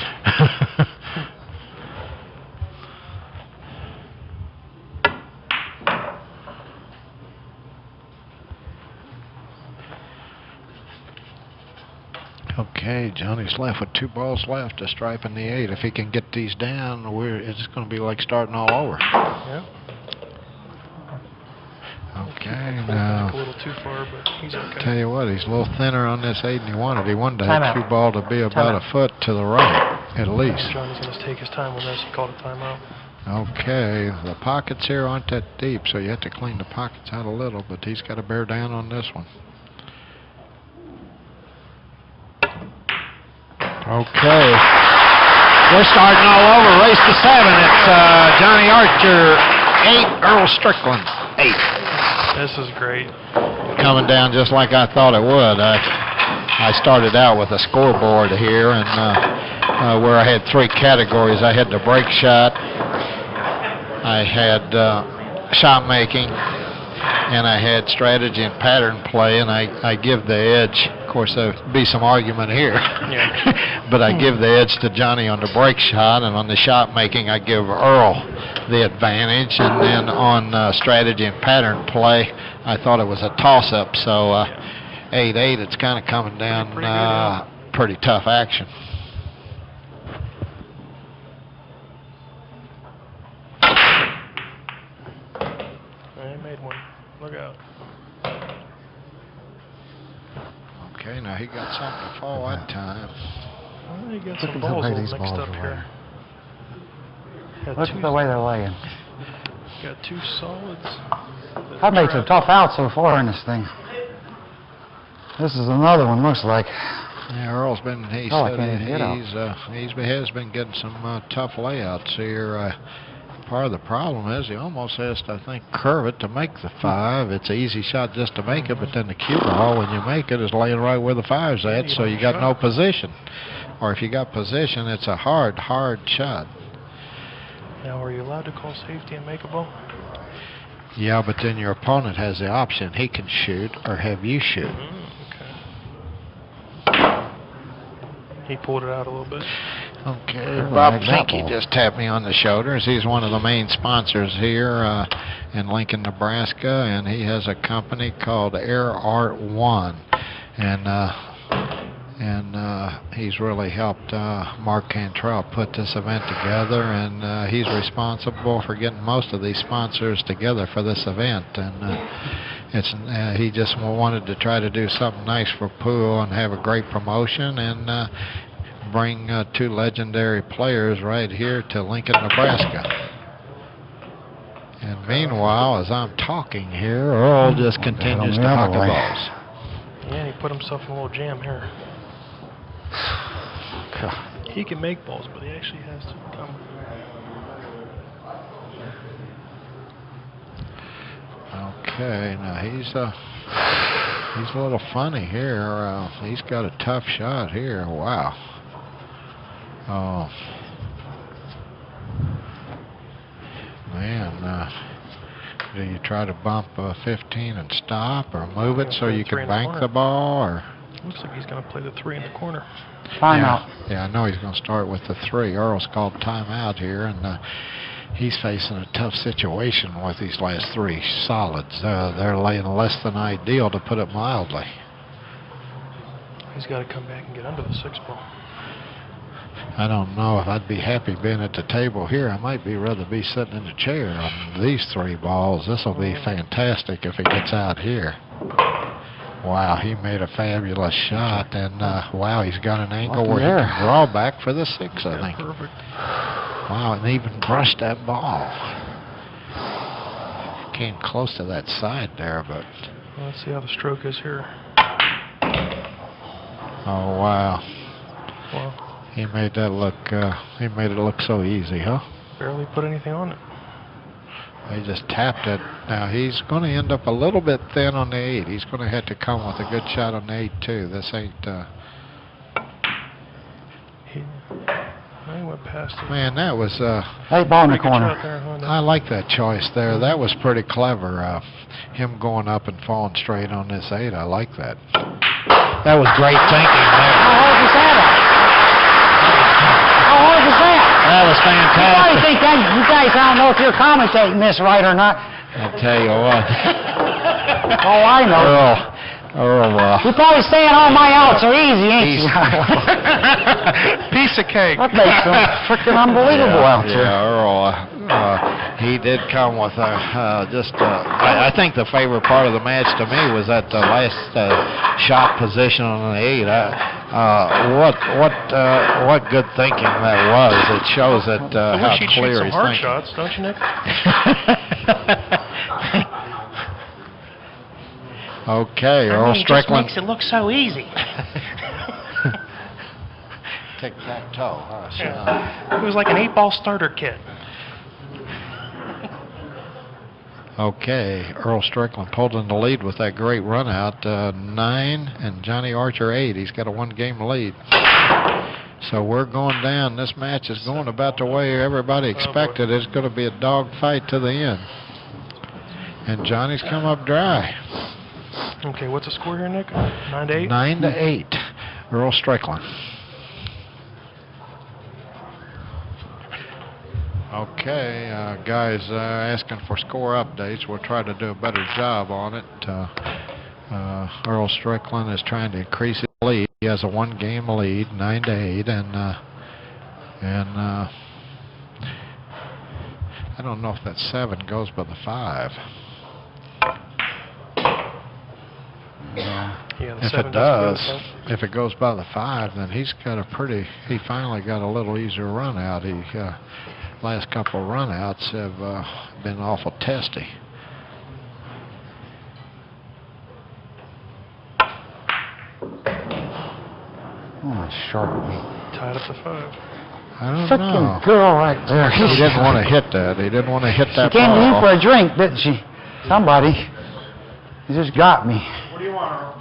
Okay, Johnny's left with 2 balls left to stripe in the 8. If he can get these down, it's going to be like starting all over. Yeah. Okay, Back a now, little too far, but he's okay. tell you what, he's a little thinner on this 8 than he wanted. He wanted Time that out. cue ball to be about a foot to the right, at least. Johnny's going to take his time with this. He called a timeout. Okay, the pockets here aren't that deep, so you have to clean the pockets out a little, but he's got to bear down on this one. Okay. We're starting all over. Race to 7. It's Johnny Archer 8, Earl Strickland 8. This is great. Coming down just like I thought it would. I started out with a scoreboard here, and where I had 3 categories. I had the break shot, I had shot making, and I had strategy and pattern play, and I give the edge. Of course, there'd be some argument here. Yeah. But I give the edge to Johnny on the break shot, and on the shot making, I give Earl the advantage. And then on strategy and pattern play, I thought it was a toss-up. So 8-8, it's kind of coming down pretty tough action. I made one. Look out. Okay, now he got something to fall that time. Well, you got Look some at balls the way all these mixed balls up are here. Got Look two, at the way they're laying. got 2 solids. I've made some tough outs so far in this thing. This is another one, looks like. Yeah, Earl's been. He Oh, I said can't even get out. has been getting some tough layouts here. Part of the problem is he almost has to, I think, curve it to make the 5. It's an easy shot just to make it, but then the cue ball, when you make it, is laying right where the 5's at, so you got no position. Or if you got position, it's a hard shot. Now, are you allowed to call safety and make a ball? Yeah, but then your opponent has the option. He can shoot or have you shoot. Okay. He pulled it out a little bit. Okay, Bob Finke just tapped me on the shoulders. He's one of the main sponsors here in Lincoln, Nebraska, and he has a company called Air Art One, and he's really helped Mark Cantrill put this event together, and he's responsible for getting most of these sponsors together for this event, and he just wanted to try to do something nice for pool and have a great promotion, and bring two legendary players right here to Lincoln, Nebraska. And meanwhile, as I'm talking here, Earl just continues to huck the balls. Yeah, he put himself in a little jam here. He can make balls, but he actually has to come. Okay, now he's a little funny here. He's got a tough shot here. Wow. Oh, man, do you try to bump 15 and stop, or move it so you can bank the ball, or? Looks like he's going to play the 3 in the corner. Timeout. Yeah, I know he's going to start with the 3. Earl's called timeout here, and he's facing a tough situation with these last 3 solids. They're laying less than ideal, to put it mildly. He's got to come back and get under the 6 ball. I don't know if I'd be happy being at the table here. I might rather be sitting in the chair on these 3 balls. This will be fantastic if it gets out here. Wow, he made a fabulous shot, and wow, he's got an angle where he can draw back for the 6, I think. Perfect. Wow, and even brushed that ball. Came close to that side there, but. Well, let's see how the stroke is here. Oh wow. Well. He made that look. He made it look so easy, huh? Barely put anything on it. He just tapped it. Now he's going to end up a little bit thin on the 8. He's going to have to come with a good shot on the 8 too. This ain't. He went past it. Man, that was. 8 ball in the corner. I like that choice there. That was pretty clever. Him going up and falling straight on this 8. I like that. That was great thinking there. How hard was that? How hard was that? That was fantastic. You guys, I don't know if you're commentating this right or not. I'll tell you what. Oh, I know. Earl, You're probably saying all my outs are easy, ain't you? Piece of cake. That makes some freaking unbelievable outs here. Yeah, Earl, he did come with I think the favorite part of the match to me was that last shot position on the 8. What good thinking that was. It shows that how clear he's thinking. Hard shots, don't you, Nick? Okay, Earl Strickland. Just makes it look so easy. Tic-tac-toe. Yeah. It was like an 8-ball starter kit. Okay, Earl Strickland pulled in the lead with that great run out. 9 and Johnny Archer 8. He's got a 1-game lead. So we're going down. This match is going about the way everybody expected. It's going to be a dog fight to the end. And Johnny's come up dry. Okay, what's the score here, Nick? 9-8? 9-8. Earl Strickland. Okay, guys asking for score updates. We'll try to do a better job on it. Earl Strickland is trying to increase his lead. He has a 1-game lead, 9-8, and I don't know if that 7 goes by the 5. If it does, if it goes by the 5, then he's got he finally got a little easier run out. Last couple of run outs have been awful testy. Oh, sharp. Tied up to 5. I don't know. Girl right there. He didn't want to hit that. He didn't want to hit that She came to you ball. for a drink, didn't she? Somebody. You just got me. What do you want, Earl?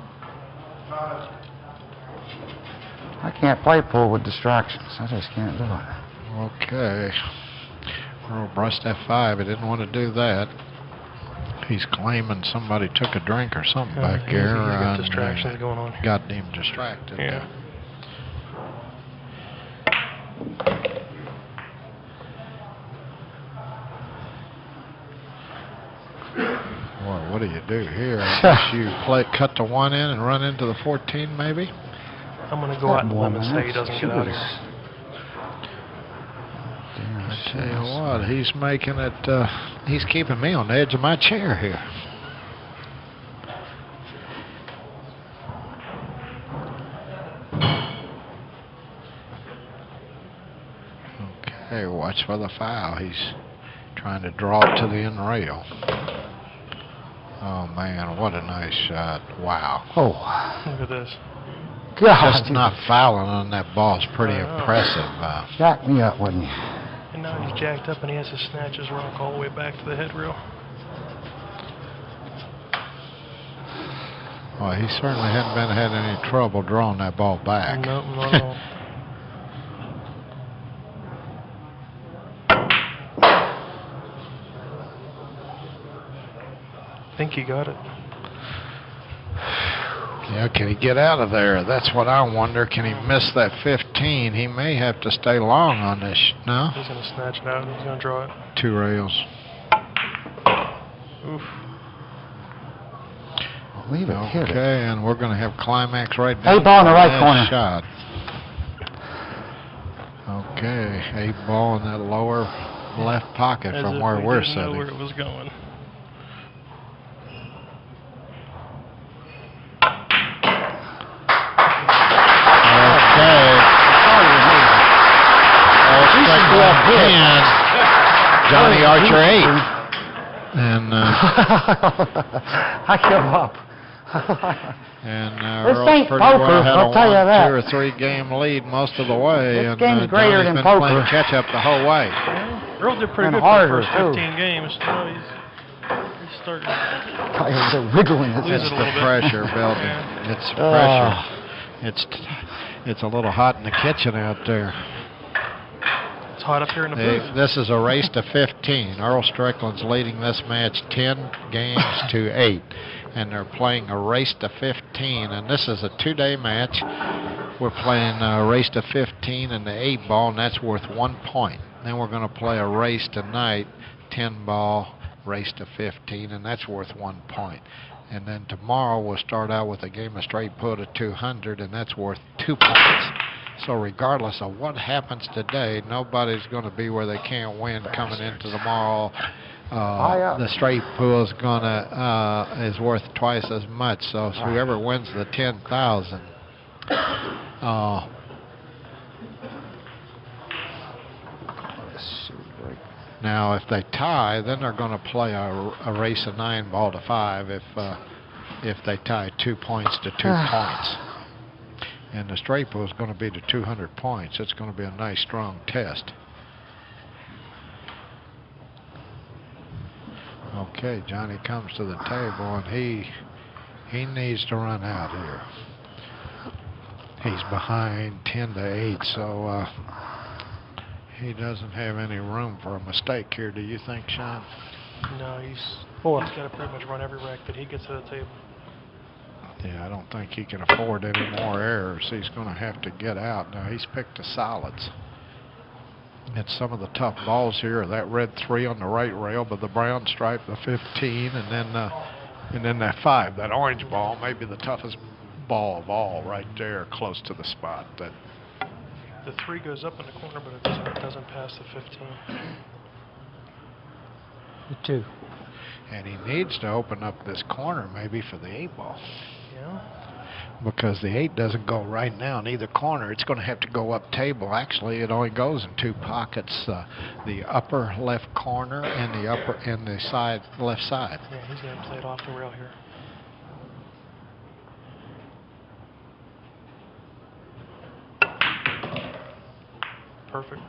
I can't play pool with distractions. I just can't do it. Okay. Earl brushed that 5. He didn't want to do that. He's claiming somebody took a drink or something back there. He's got distractions going on. Got him distracted. Yeah. Well, what do you do here? I guess you cut the 1 in and run into the 14 maybe? I'm going to go out and limit say he doesn't get out here. I tell you what, he's making it, he's keeping me on the edge of my chair here. Okay, watch for the foul. He's trying to draw it to the end rail. Oh man, what a nice shot. Wow. Oh. Look at this. God. Just not fouling on that ball is pretty impressive. Jack me up, wouldn't you? And now he's jacked up and he has to snatch his rock all the way back to the head reel. Well, he certainly hadn't had any trouble drawing that ball back. No, not at all. I think he got it. Yeah, can he get out of there? That's what I wonder. Can he miss that 15? He may have to stay long on this. No? He's going to snatch it out and he's going to draw it. 2 rails. Oof. Leave it. Hit it. Okay, and we're going to have climax right now. 8 ball in the right corner. Shot. Okay, 8 ball in that lower left pocket As from if where we we're didn't know sitting. where it was going. Johnny Archer 8. And I give up. and This Earl's ain't pretty poker, well had I'll a tell you 1, that. 2 or 3 game lead most of the way. This and game's greater Johnny's than been playing poker. catch up the whole way. Earl did pretty And good for harder, the first too. 15 games. Now he's starting to They're wiggling his lose head. it a little bit. Pressure building. Yeah. It's pressure. It's a little hot in the kitchen out there. It's hot up here in the booth. This is a race to 15. Earl Strickland's leading this match 10 games to 8. And they're playing a race to 15. And this is a 2-day match. We're playing a race to 15 in the 8 ball, and that's worth 1 point. Then we're going to play a race tonight, 10 ball, race to 15, and that's worth 1 point. And then tomorrow we'll start out with a game of straight put at 200, and that's worth 2 points. So regardless of what happens today, nobody's going to be where they can't win coming into tomorrow. The straight pool is is worth twice as much. So whoever wins the 10,000. Now, if they tie, then they're going to play a race of 9 ball to 5 if they tie 2 points to 2 points. And the straight pool is going to be to 200 points. It's going to be a nice, strong test. Okay, Johnny comes to the table, and he needs to run out here. He's behind 10 to 8, so he doesn't have any room for a mistake here. Do you think, Sean? No, he's got to pretty much run every rack that he gets to the table. Yeah, I don't think he can afford any more errors. He's going to have to get out. Now, he's picked the solids. And some of the tough balls here are that red 3 on the right rail, but the brown stripe, the 15, and then that 5, that orange ball, maybe the toughest ball of all right there close to the spot. That the 3 goes up in the corner, but it doesn't pass the 15. The 2. And he needs to open up this corner maybe for the 8 ball. Yeah. Because the 8 doesn't go right now in either corner. It's going to have to go up table. Actually, it only goes in 2 pockets: the upper left corner and the side left side. Yeah, he's going to play it off the rail here. Perfect.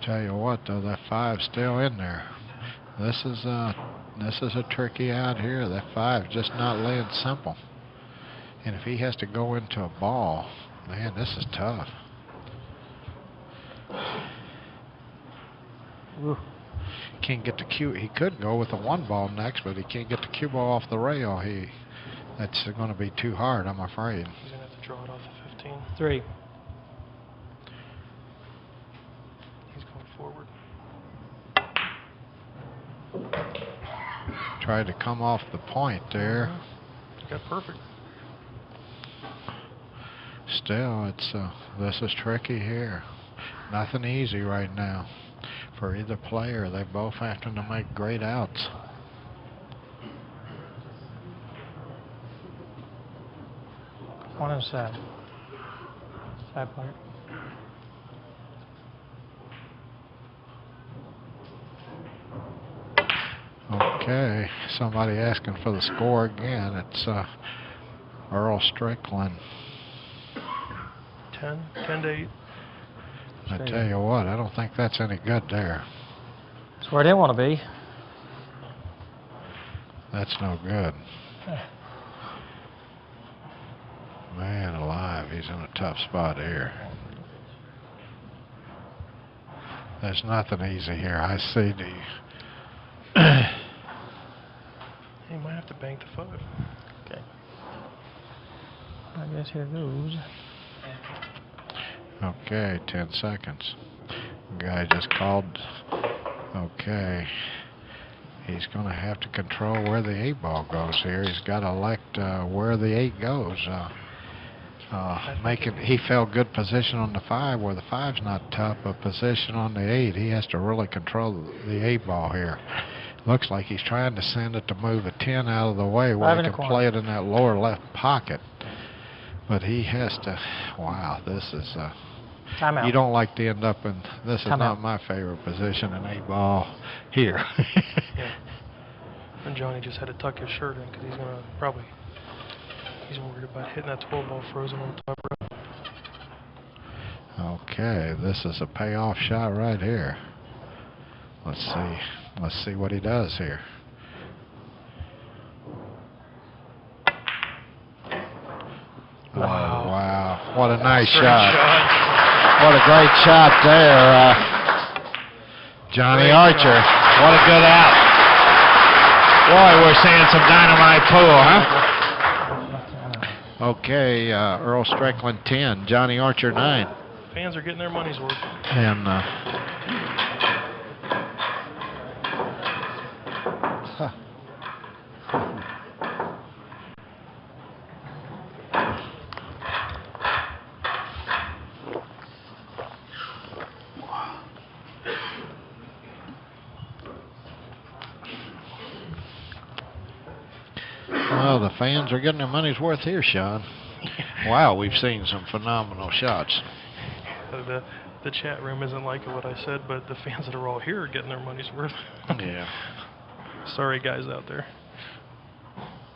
Tell you what, though, that 5's still in there. This is a tricky out here. That 5's just not laying simple. And if he has to go into a ball, man, this is tough. Ooh. Can't get the cue. He could go with the 1 ball next, but he can't get the cue ball off the rail. That's going to be too hard, I'm afraid. He's going to have to draw it off the 15. 3. He's going forward. Tried to come off the point there. Got perfect. Still, this is tricky here. Nothing easy right now for either player. They both having to make great outs. One inside. Side player. Okay, somebody asking for the score again. It's Earl Strickland. 10 to 8. I tell you what, I don't think that's any good there. That's where I didn't want to be. That's no good. Man alive, he's in a tough spot here. There's nothing easy here. I see the... He might have to bank the 5. Okay. I guess here goes. Okay, 10 seconds. Guy just called. Okay. He's going to have to control where the 8 ball goes here. He's got to elect where the 8 goes. He felt good position on the 5 where the 5's not tough, but position on the 8, he has to really control the 8 ball here. Looks like he's trying to send it to move a 10 out of the way where he can play it in that lower left pocket. But he has to, wow, this is, Timeout. you don't like to end up in, this is Timeout. not my favorite position in 8 ball here. Yeah. And Johnny just had to tuck his shirt in because he's going to probably, he's worried about hitting that 12 ball frozen on the top row. Okay, this is a payoff shot right here. Let's see. Let's see what he does here. Wow. Oh, wow. What a nice shot. What a great shot there. Johnny Archer. What a good out. Boy, we're seeing some dynamite pool, huh? Okay, Earl Strickland 10, Johnny Archer 9. Fans are getting their money's worth. And well, the fans are getting their money's worth here, Sean. Wow, we've seen some phenomenal shots. The chat room isn't liking what I said, but the fans that are all here are getting their money's worth. Yeah. Sorry, guys out there.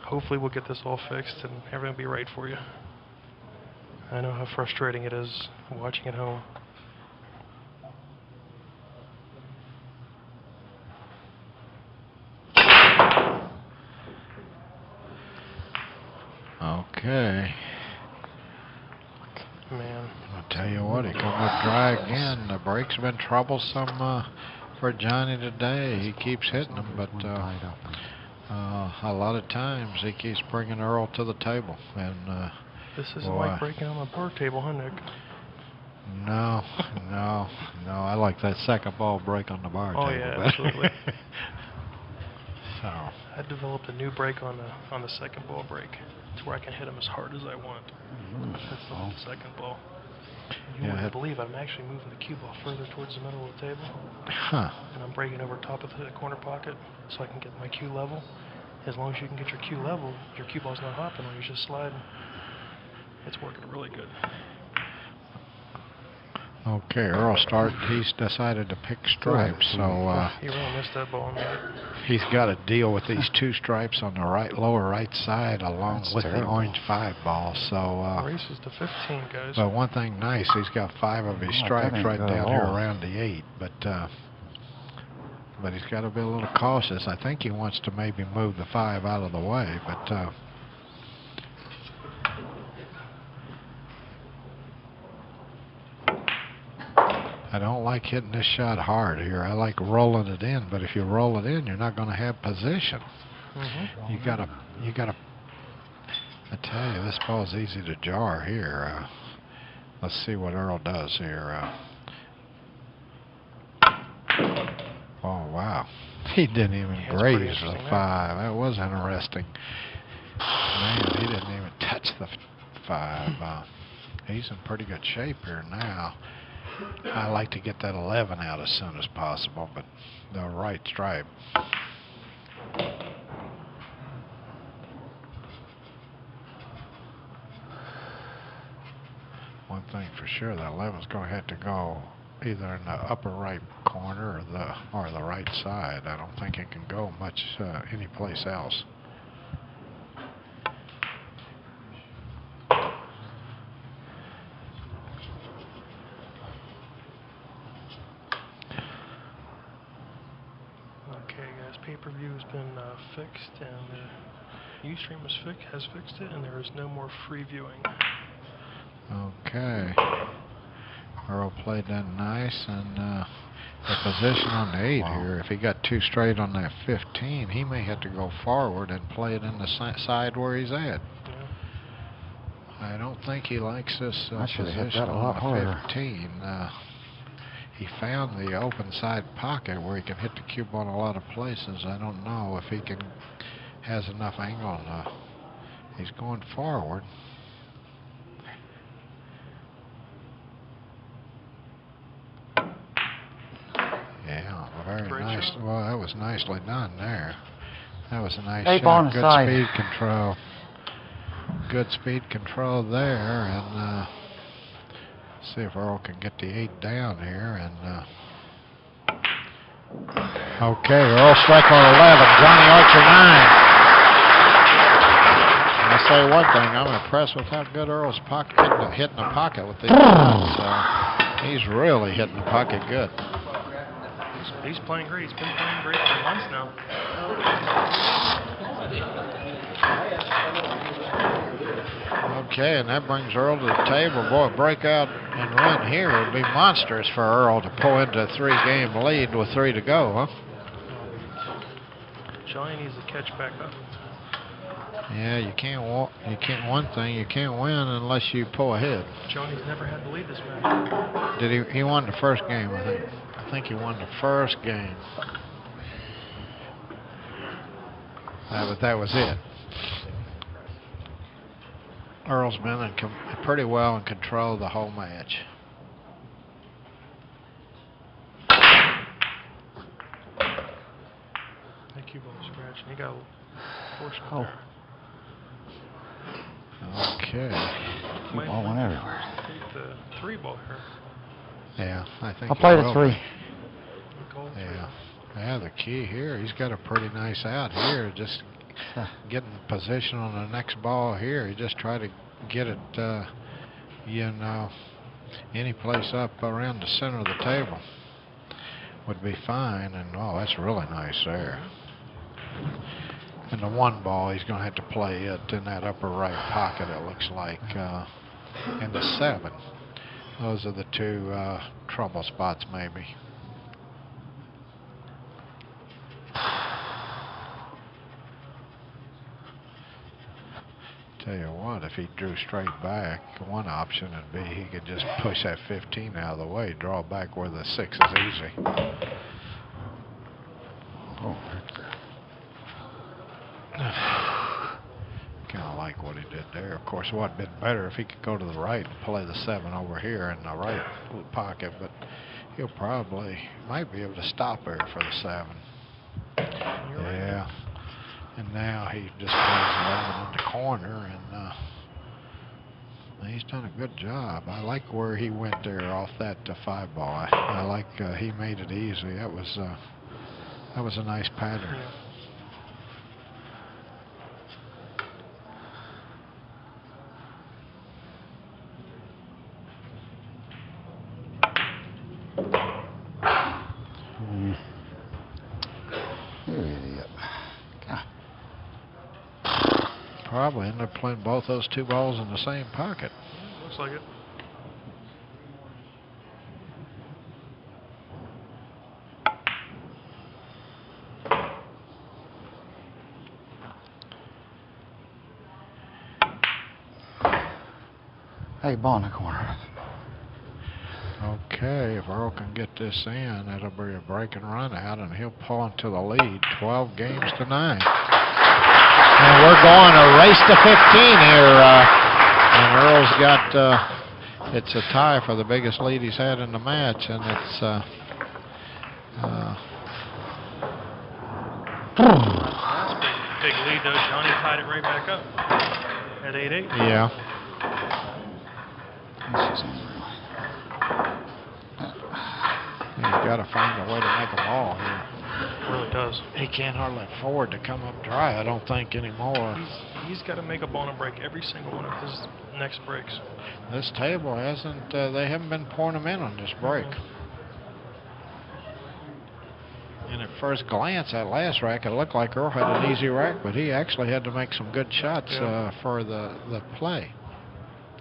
Hopefully we'll get this all fixed and everything will be right for you. I know how frustrating it is watching at home. Okay. Man. I'll tell you what, he come up dry again. The break's been troublesome for Johnny today. He keeps hitting them, but a lot of times he keeps bringing Earl to the table. And this isn't like breaking on the bar table, huh, Nick? No. I like that second ball break on the bar table. Oh yeah, absolutely. So I developed a new break on the second ball break. It's where I can hit them as hard as I want. That's the second ball. You wouldn't believe I'm actually moving the cue ball further towards the middle of the table. Huh. And I'm breaking over top of the corner pocket so I can get my cue level. As long as you can get your cue level, your cue ball's not hopping or you're just sliding. It's working really good. Okay, Earl he's decided to pick stripes, so He really missed that ball, man. he's got to deal with these 2 stripes on the lower right side along with the orange 5 ball. So Races to 15, guys. but one thing nice, he's got 5 of his stripes right down here around the 8, but he's got to be a little cautious. I think he wants to maybe move the 5 out of the way, but I don't like hitting this shot hard here. I like rolling it in, but if you roll it in, you're not going to have position. You gotta. I tell you, this ball's easy to jar here. Let's see what Earl does here. Oh wow, he didn't even graze the 5. That was interesting. Man, he didn't even touch the 5. He's in pretty good shape here now. I like to get that 11 out as soon as possible, but the right stripe. One thing for sure, that 11's going to have to go either in the upper right corner or the right side. I don't think it can go much any place else. Pay-per-view has been fixed, and Ustream has fixed it, and there is no more free viewing. Okay. Earl played that nice, and the position on the 8 here, if he got 2 straight on that 15, he may have to go forward and play it in the side where he's at. Yeah. I don't think he likes this position that a lot on the harder. 15. He found the open side pocket where he can hit the cue ball in a lot of places. I don't know if he has enough angle. He's going forward. Yeah, very nice. Well, that was nicely done there. That was a nice shot. Good speed control. Good speed control there, and see if Earl can get the 8 down here. And okay, Earl Strickland 11, Johnny Archer 9. I'll say one thing, I'm impressed with how good Earl's hitting the pocket with these shots. He's really hitting the pocket good. He's playing great. He's been playing great for months now. Okay, and that brings Earl to the table. Boy, a breakout and win here would be monstrous for Earl to pull into a 3-game lead with 3 to go, huh? Johnny needs to catch back up. Yeah, you can't one thing, you can't win unless you pull ahead. Johnny's never had the lead this match. Did he won the first game, I think. I think he won the first game. That was it. Earl's been pretty well in control the whole match. That cue ball scratching. He got fortunate there. Okay. Cue ball went everywhere. Take the 3 ball here. Yeah, I think I'll play the 3. Yeah. Yeah, the key here, he's got a pretty nice out here. Just getting position on the next ball here. He just try to get it, any place up around the center of the table would be fine. And oh, that's really nice there. And the 1 ball, he's going to have to play it in that upper right pocket, it looks like, and the 7. Those are the 2 trouble spots, maybe. Tell you what, if he drew straight back, one option would be he could just push that 15 out of the way, draw back where the 6 is easy. Oh. Kind of like what he did there. Of course, it would have been better if he could go to the right and play the 7 over here in the right pocket, but he'll probably might be able to stop there for the 7. Yeah. And now he just plays 11 in the corner, and he's done a good job. I like where he went there off that 5 ball. I like he made it easy. That was a nice pattern. Probably end up playing both those 2 balls in the same pocket. Looks like it. Hey, ball in the corner. Okay, if Earl can get this in, it'll be a break and run out, and he'll pull into the lead, 12 games to 9. And we're going a race to 15 here. And Earl's got, it's a tie for the biggest lead he's had in the match, and it's, Big lead, though. Johnny tied it right back up at 8-8. yeah. He's got to find a way to make a ball here. It really does. He can't hardly afford to come up dry, I don't think, anymore. He's got to make a ball and break every single one of his next breaks. This table hasn't, they haven't been pouring them in on this break. And at first glance, that last rack, it looked like Earl had an easy rack, but he actually had to make some good shots for the play.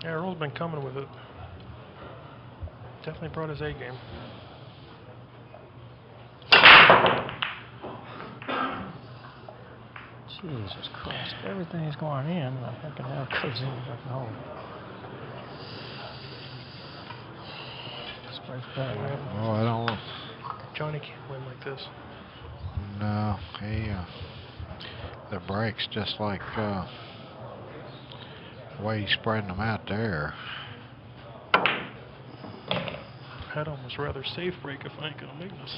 Yeah, Earl's been coming with it. Definitely brought his A game. Jesus Christ. Everything's going in. I fucking hell goes in the fucking hole. Sprays back. Oh, I don't know. Johnny can't win like this. No, he, the breaks just like the way he's spreading them out there. I'd almost rather safe break if I ain't gonna make this.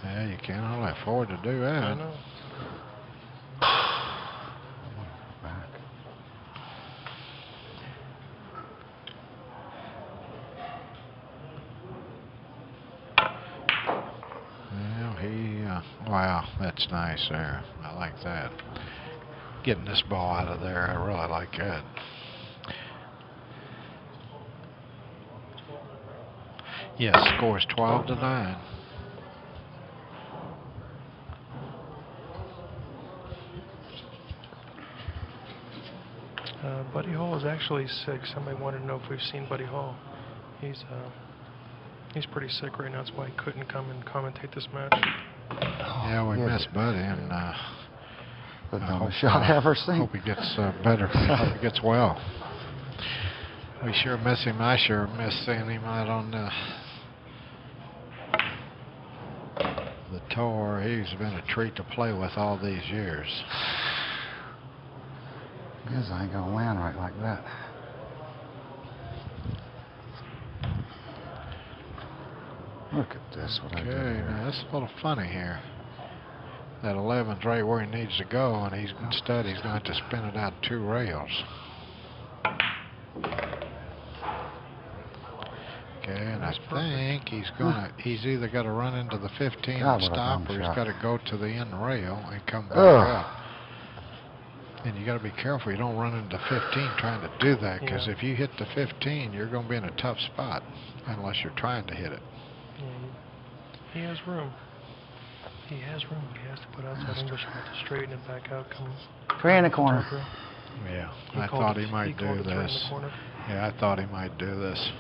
Yeah, you can't hardly afford to do that. I know. Wow, that's nice there. I like that. Getting this ball out of there, I really like that. Yes, scores 12 to 9. Buddy Hall is actually sick. Somebody wanted to know if we've seen Buddy Hall. He's pretty sick right now. That's why he couldn't come and commentate this match. Yeah, we miss Buddy, and I hope shot I ever seen. Hope he gets better. Hope he gets well. We sure miss him. I sure miss seeing him out on the tour. He's been a treat to play with all these years. Guess I ain't gonna land right like that. Look at this. What I did Okay, here. now this is a little funny here. That 11's right where he needs to go, and instead he's going to spin it out 2 rails. Okay, and I think he's either got to run into the 15 and stop, or he's got to go to the end rail and come back up. And you got to be careful you don't run into 15 trying to do that, because if you hit the 15, you're going to be in a tough spot unless you're trying to hit it. He has room. He has room. He has to put outside English to straighten it back out. Three in the corner. Yeah, I thought he might do this. Yeah, I thought he might do this.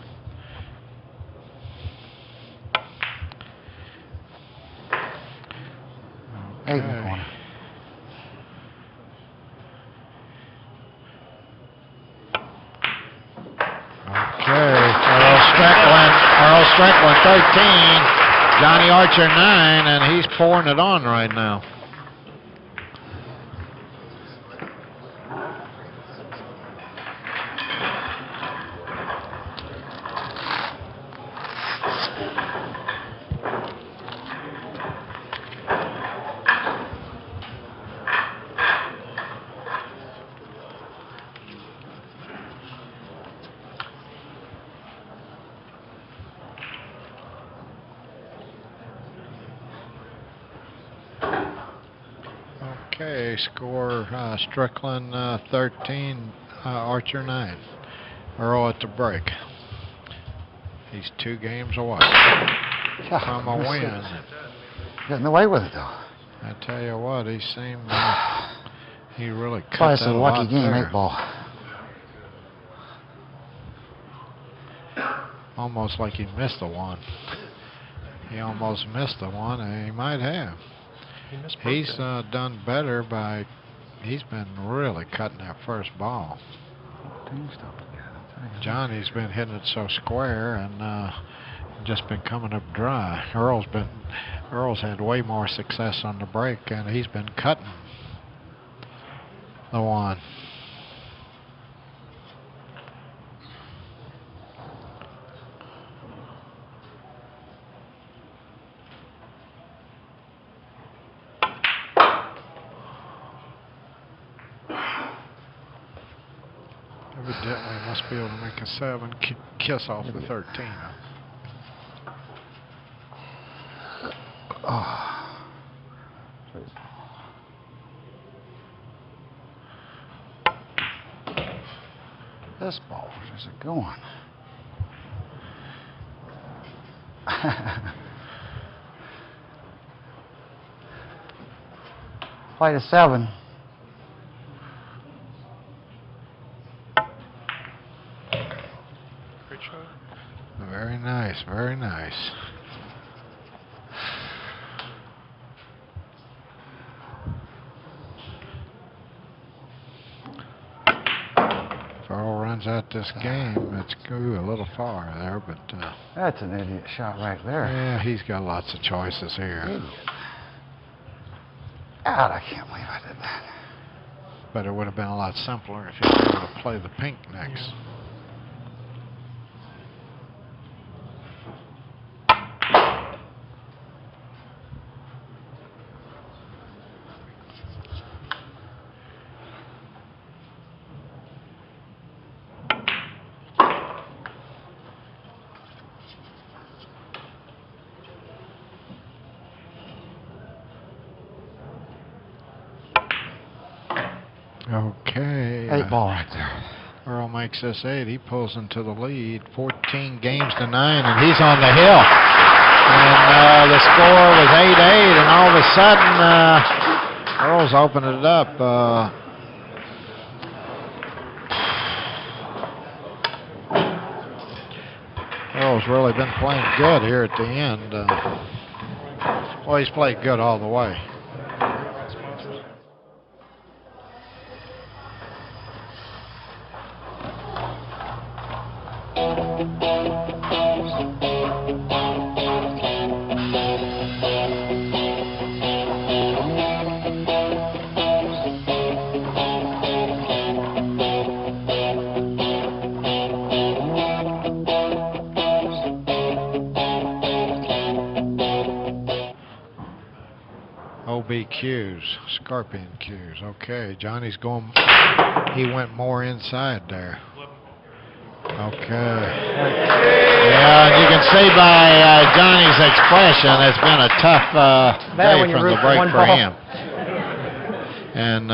Okay. 8 in the corner. Okay. Earl Strickland 13, Johnny Archer 9, and he's pouring it on right now. Okay, score Strickland 13, Archer 9. Earl at the break. He's 2 games away from a win. Getting away with it, though. I tell you what, he seemed, he really cut Probably that some a lucky lot game, there. 8 ball. Almost like he missed the one. He almost missed the one, and he might have. He's done better by, he's been really cutting that first ball. Johnny's been hitting it so square and just been coming up dry. Earl's had way more success on the break, and he's been cutting the one. Evidently must be able to make a 7, kiss off the 13. Oh. This ball, where's it going? Play the 7. Great shot. Very nice, very nice. If Earl runs out this game, it's a little far there, but That's an idiot shot right there. yeah, he's got lots of choices here. Idiot. God, I can't believe I did that. But it would have been a lot simpler if he was able to play the pink next. Okay. 8 ball right there. Earl makes this 8. He pulls into the lead, 14 games to 9, and he's on the hill. And the score was 8-8, and all of a sudden, Earl's opening it up. Earl's really been playing good here at the end. Well, he's played good all the way. OBQs, scorpion cues. Okay, Johnny's going. He went more inside there. Okay. Yeah, and you can see by Johnny's expression, it's been a tough day from the break for him. And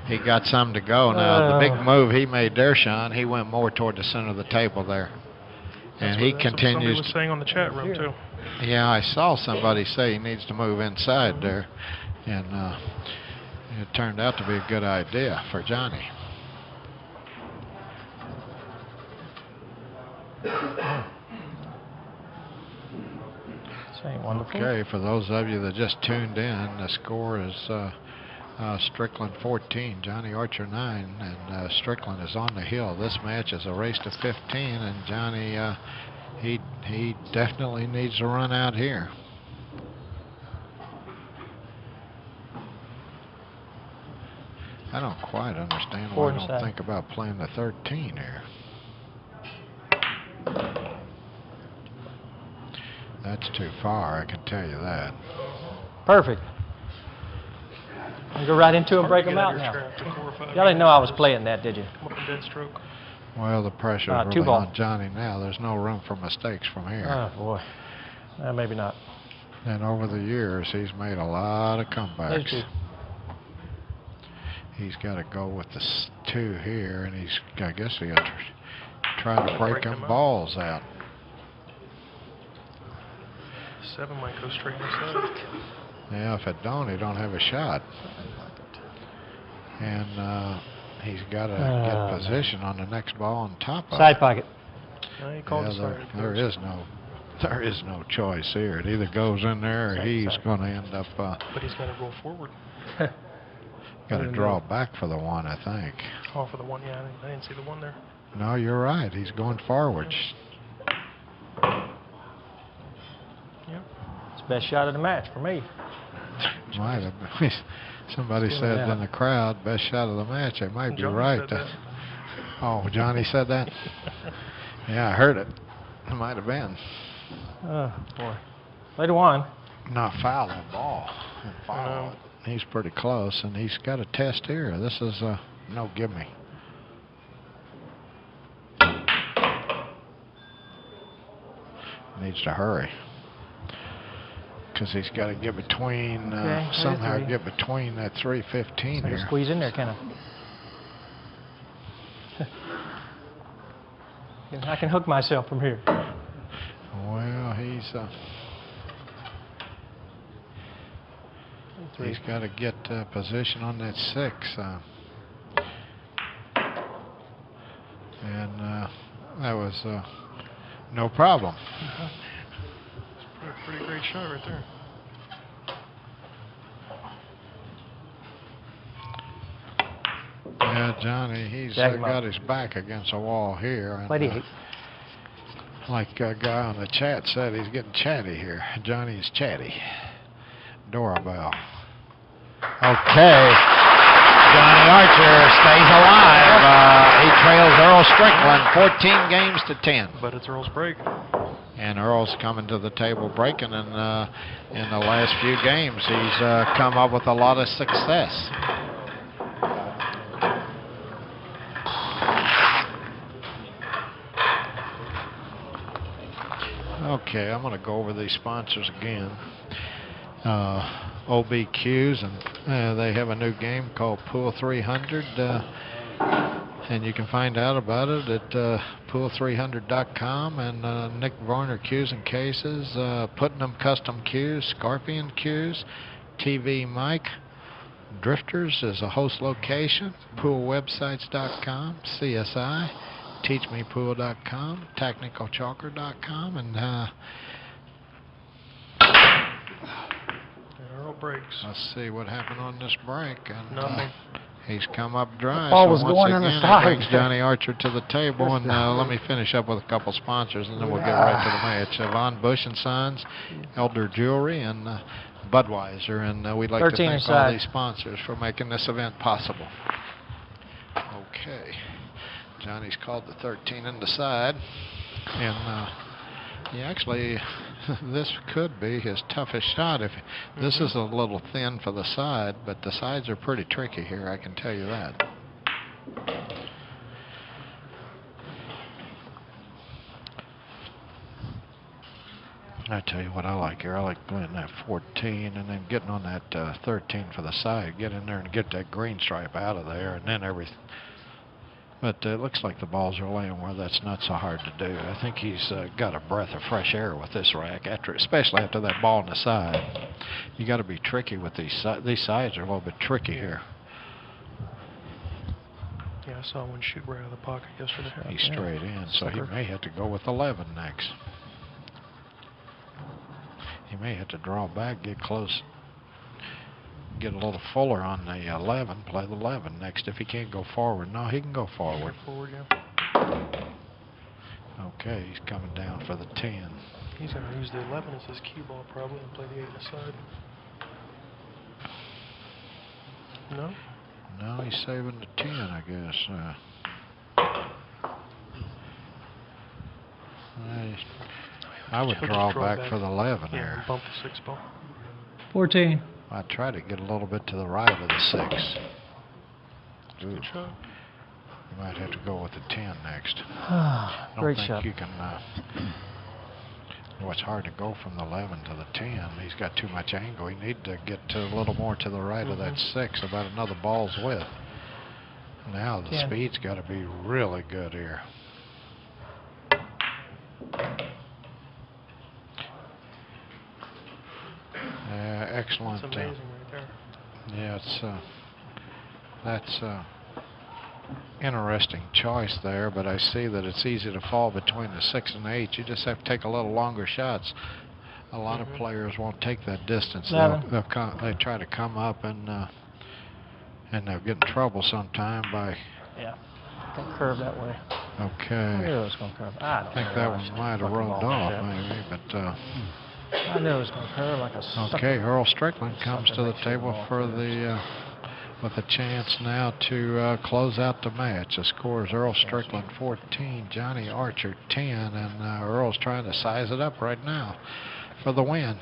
he got some to go. Now, the big move he made there, Sean, he went more toward the center of the table there. And he continues. Somebody was saying on the chat room, too. Yeah, I saw somebody say he needs to move inside there. And it turned out to be a good idea for Johnny. Okay, for those of you that just tuned in, the score is Strickland 14, Johnny Archer 9, and Strickland is on the hill. This match is a race to 15, and Johnny, he definitely needs to run out here. I don't quite understand why I don't think about playing the 13 here. That's too far, I can tell you that. Perfect. You go right into and break them out now. Y'all didn't know I was playing that, did you? Dead stroke. Well, the pressure's really on Johnny now. There's no room for mistakes from here. Oh, boy. Maybe not. And over the years, he's made a lot of comebacks. He's got to go with the 2 here, and I guess he's got to try to break them balls out. 7 might go straight inside. Yeah, if it don't, he don't have a shot. And he's got to get position on the next ball on top of side pocket. No, he called there is no choice here. It either goes in there or he's going to end up. But he's got to roll forward. Got to draw back for the 1, I think. Oh, for the 1, yeah. I didn't see the 1 there. No, you're right. He's going forward. Yep. It's the best shot of the match for me. Might have been. Somebody said in the crowd, best shot of the match. They might be right. Oh, Johnny said that? Yeah, I heard it. It might have been. Oh, boy. Later on. Not foul that ball. And follow it. He's pretty close, and he's got a test here. This is a no gimme. Needs to hurry. Because he's got to get between, somehow get between that 315 here. Squeeze in there, kind of. I can hook myself from here. Well, he's got to get position on that 6. And that was no problem. Pretty great shot right there. Yeah, Johnny, he's got his back against a wall here. And, like a guy on the chat said, he's getting chatty here. Johnny's chatty. Doorbell. Okay. Johnny Archer stays alive. He trails Earl Strickland 14 games to 10. But it's Earl's break. And Earl's coming to the table breaking, and in the last few games, he's come up with a lot of success. Okay, I'm going to go over these sponsors again. OBQs, and they have a new game called Pool 300. And you can find out about it at pool300.com. And Nick Varner Cues and Cases, Putnam Custom Cues, Scorpion Cues, TvMike, Drifters is a host location, poolwebsites.com, CSI, teachmepool.com, technicalchalker.com, and Earl breaks. Let's see what happened on this break. And, nothing. He's come up dry. The ball so was once going again, on the side. brings Johnny Archer to the table, and let me finish up with a couple sponsors, and then we'll get right to the match. Von Bush and Sons, Elder Jewelry, and Budweiser, and we'd like to thank all these sponsors for making this event possible. Okay, Johnny's called the 13 in the side, and he actually, this could be his toughest shot. If this is a little thin for the side, but the sides are pretty tricky here, I can tell you that. I tell you what I like here. I like playing that 14 and then getting on that 13 for the side. Get in there and get that green stripe out of there, and then everything. But it looks like the balls are laying where that's not so hard to do. I think he's got a breath of fresh air with this rack, especially after that ball on the side. You got to be tricky with these. These sides are a little bit tricky here. Yeah, I saw one shoot right out of the pocket yesterday. He's straight in, so he may have to go with 11 next. He may have to draw back, get close, get a little fuller on the 11, play the 11 next if he can't go forward. No, he can go forward. Forward, yeah. Okay, he's coming down for the 10. He's going to use the 11 as his cue ball probably and play the 8 aside. No? No, he's saving the 10, I guess. I would draw back for the 11 there. Bump the 6 ball. 14. I try to get a little bit to the right of the 6. Good shot. You might have to go with the 10 next. Great shot. You can. It's hard to go from the 11 to the 10. He's got too much angle. He need to get to a little more to the right of that 6, about another ball's width. Now the speed's got to be really good here. Excellent. That's amazing right there. Yeah, it's that's interesting choice there, but I see that it's easy to fall between the 6 and 8. You just have to take a little longer shots. A lot of players won't take that distance. They try to come up and they'll get in trouble sometime by don't curve that way. Okay. I knew it was going to curve. I don't think know that why I one should might have fucking rubbed ball off, like that. maybe, but I knew it was going to curve like a sucker. okay. Earl Strickland comes Sucker to the makes you table ball for first. the with a chance now to close out the match. The score is Earl Strickland 14, Johnny Archer 10, and Earl's trying to size it up right now for the win.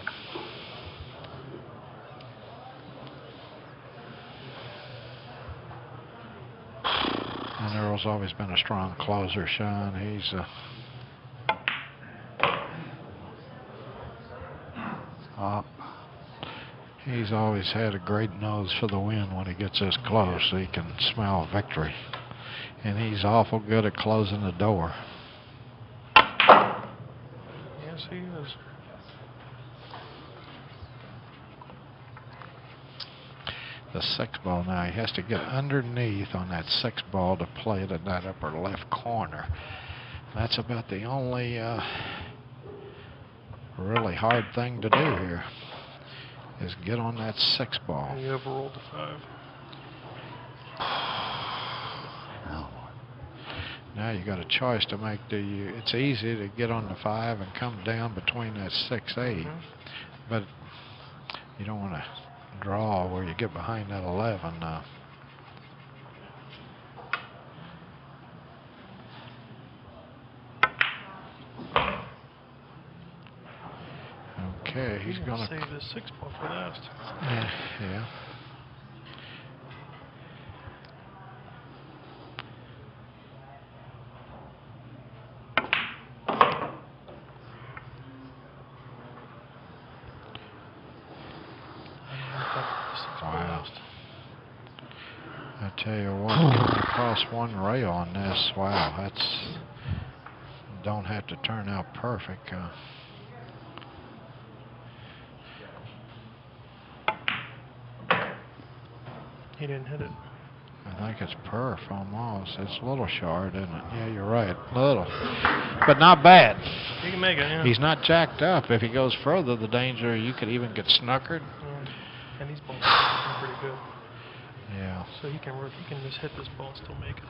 And Earl's always been a strong closer, Sean. He's always had a great nose for the win when he gets this close. He can smell victory. And he's awful good at closing the door. Yes, he is. The 6 ball now, he has to get underneath on that 6 ball to play it in that upper left corner. That's about the only really hard thing to do here, is get on that 6 ball. And you overrolled the 5. Now you got a choice to make. It's easy to get on the 5 and come down between that 6-8, but you don't want to draw where you get behind that 11. Okay, he's going to save this 6 ball for last. Yeah. Wow. I tell you what, getting across one rail on this, wow, that's don't have to turn out perfect. He didn't hit it. I think it's perf almost. It's a little short, isn't it? Yeah, you're right. Little. But not bad. He can make it, yeah. He's not jacked up. If he goes further, the danger you could even get snookered. And these balls are pretty good. Yeah. So he can just hit this ball and still make it.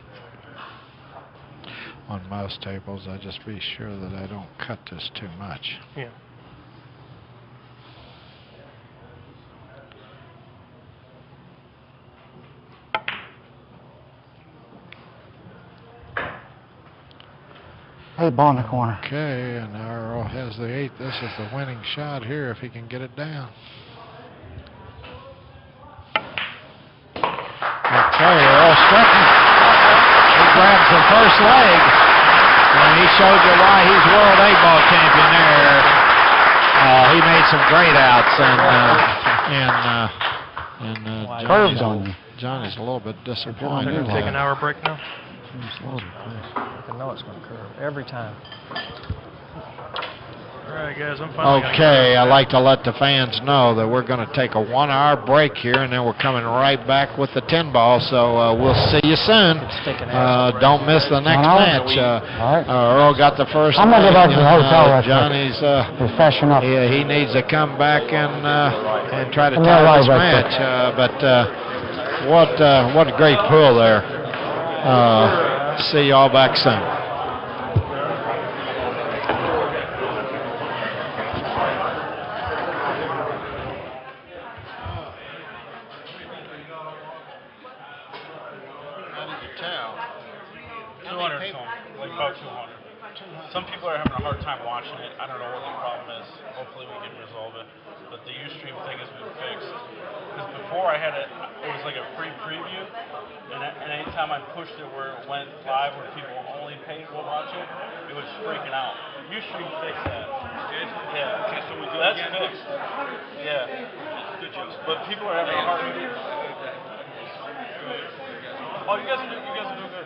On most tables, I just be sure that I don't cut this too much. Yeah. Hey, ball in the corner. Okay, and now Earl has the 8. This is the winning shot here if he can get it down. Okay, Earl Strickland. He grabs the first leg, and he showed you why he's World 8-ball champion there. He made some great outs, Curves on you. Johnny's a little bit They're disappointed. going to take an hour break now. I know it's going to curve every time. All right, guys, I'm finally Okay, I'd like to let the fans know that we're going to take a 1-hour break here, and then we're coming right back with the 10 ball. So we'll see you soon. Don't miss the next match. Earl got the first. I'm gonna go back to the hotel right quick. Johnny's Freshen up. he needs to come back and try to I'm tie gonna this ride right match. What a great pull there. See y'all back soon. Some people are having a hard time watching it. I don't know what the problem is. Hopefully we can resolve it. But the Ustream thing has been fixed. Because before I had it was like a free preview, and anytime I pushed it where it went live, where people only paid to watch it, it was freaking out. Ustream fixed that. Good? Yeah. Okay, so we do that's fixed. Yeah. Good job. But people are having a hard time. Oh, you guys are doing good.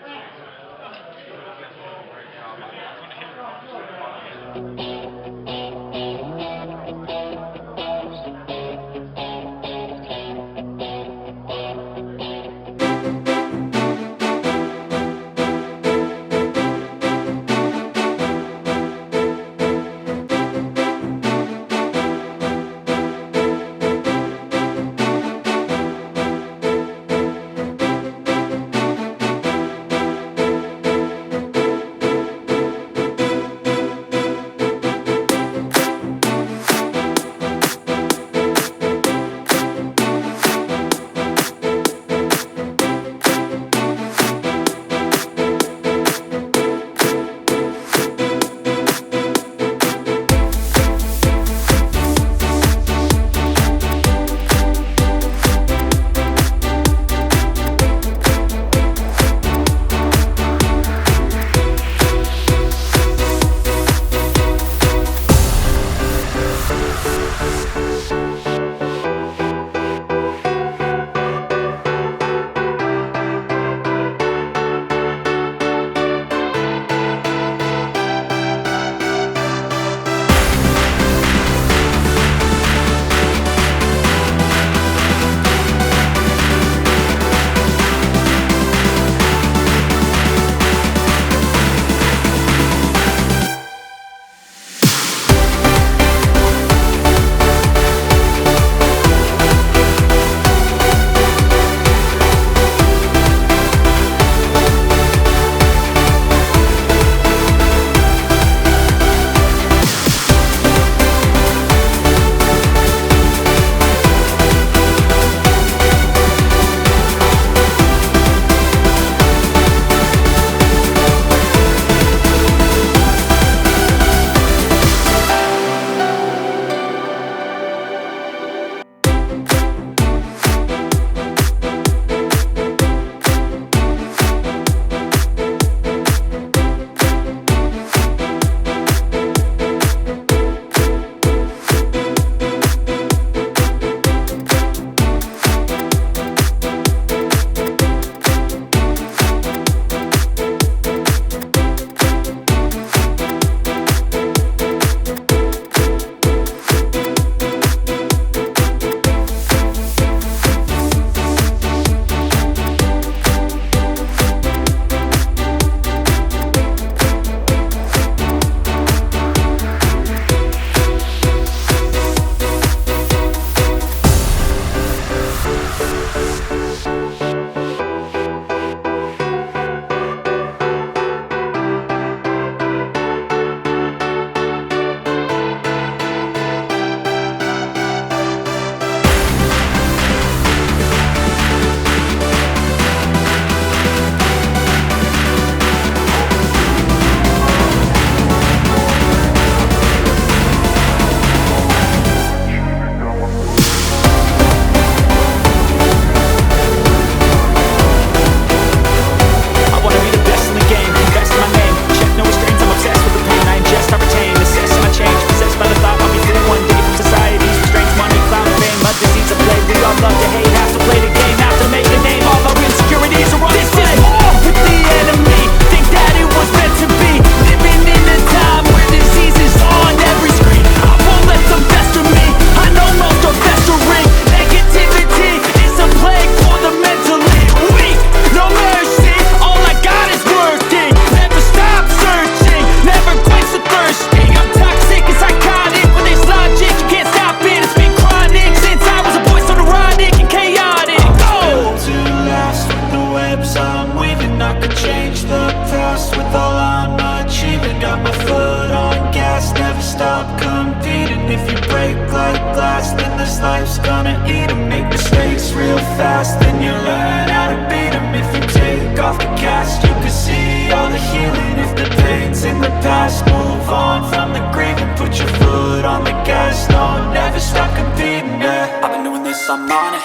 eat 'em. Make mistakes real fast, then you learn how to beat 'em. If you take off the cast, you can see all the healing. If the pain's in the past, move on from the grave and put your foot on the gas. No, never stop competing, yeah. I've been doing this, I'm on it.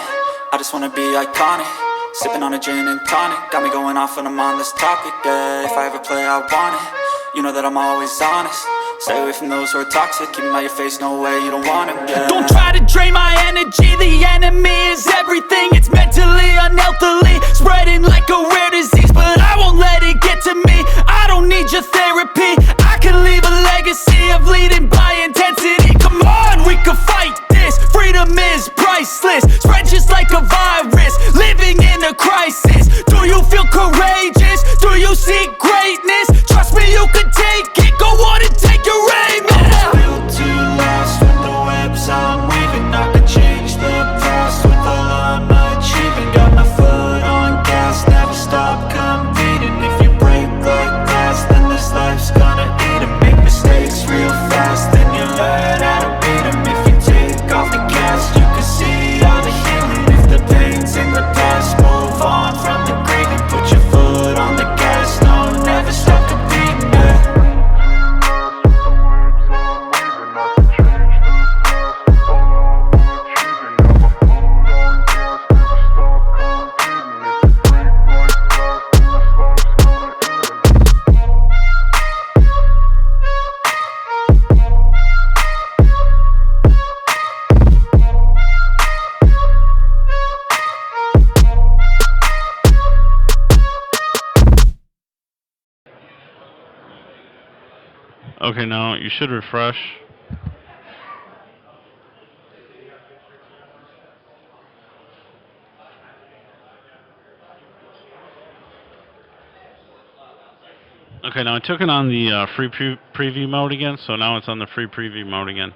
I just wanna be iconic. Sipping on a gin and tonic, got me going off when I'm on this topic, yeah. If I ever play, I want it. You know that I'm always honest. Stay away from those who are toxic. Keep them out your face, no way, you don't want them, yeah. Don't try to drain my energy. The enemy is everything. It's mentally, unhealthily, spreading like a rare disease. But I won't let it get to me. I don't need your therapy. I can leave a legacy of leading by intensity. Come on, we can fight this. Freedom is priceless. Spread just like a virus. Living in a crisis. Do you feel courageous? Do you seek greatness? Trust me, you can take it. Go on and take your aim. I'm built to last with the webs I'm weaving. I can change the past with all I'm achieving. Got my foot on gas, never stop competing. If you break like glass, then this life's gonna eat 'em. Make mistakes real fast, then you learn how to beat 'em. If you take off the cast, you can see all the healing. If the pain's in the past, move on from the grave and put your foot on the gas. No, never stop competing, yeah. Okay, now you should refresh. Okay, now I took it on the free preview mode again, so now it's on the free preview mode again.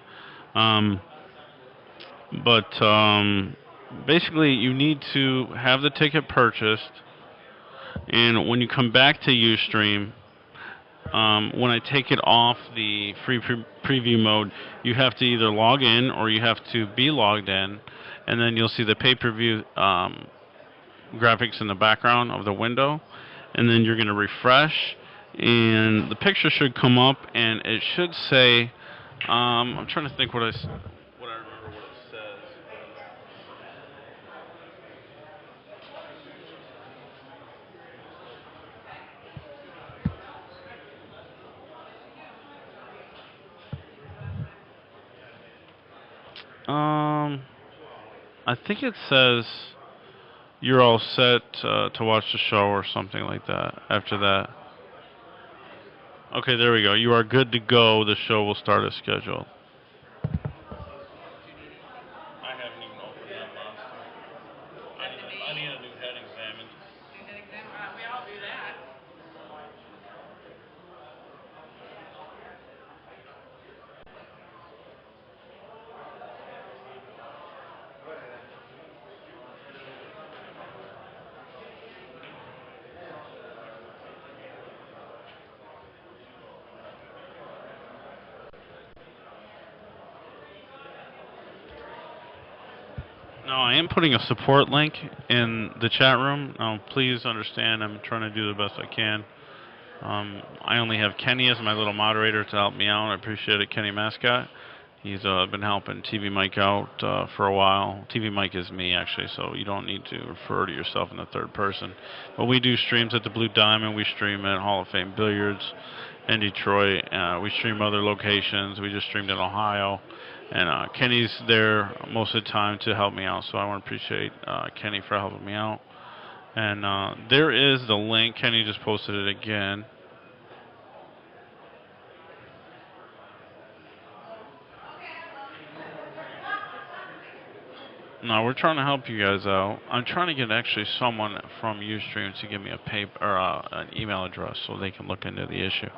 Basically, you need to have the ticket purchased, and when you come back to Ustream, when I take it off the free preview mode, you have to either log in or you have to be logged in, and then you'll see the pay-per-view graphics in the background of the window, and then you're going to refresh, and the picture should come up, and it should say, I'm trying to think what I remember what it says. I think it says you're all set to watch the show or something like that after that. Okay, there we go. You are good to go. The show will start as scheduled. I haven't even opened that monster. I need a new head examined. We all do that. No, I am putting a support link in the chat room. Please understand, I'm trying to do the best I can. I only have Kenny as my little moderator to help me out. I appreciate it, Kenny Mascot. He's been helping TvMike out for a while. TvMike is me, actually, so you don't need to refer to yourself in the third person. But we do streams at the Blue Diamond. We stream at Hall of Fame Billiards in Detroit. We stream other locations. We just streamed in Ohio. And Kenny's there most of the time to help me out, so I want to appreciate Kenny for helping me out. And there is the link. Kenny just posted it again. No, we're trying to help you guys out. I'm trying to get actually someone from Ustream to give me a paper or an email address so they can look into the issue.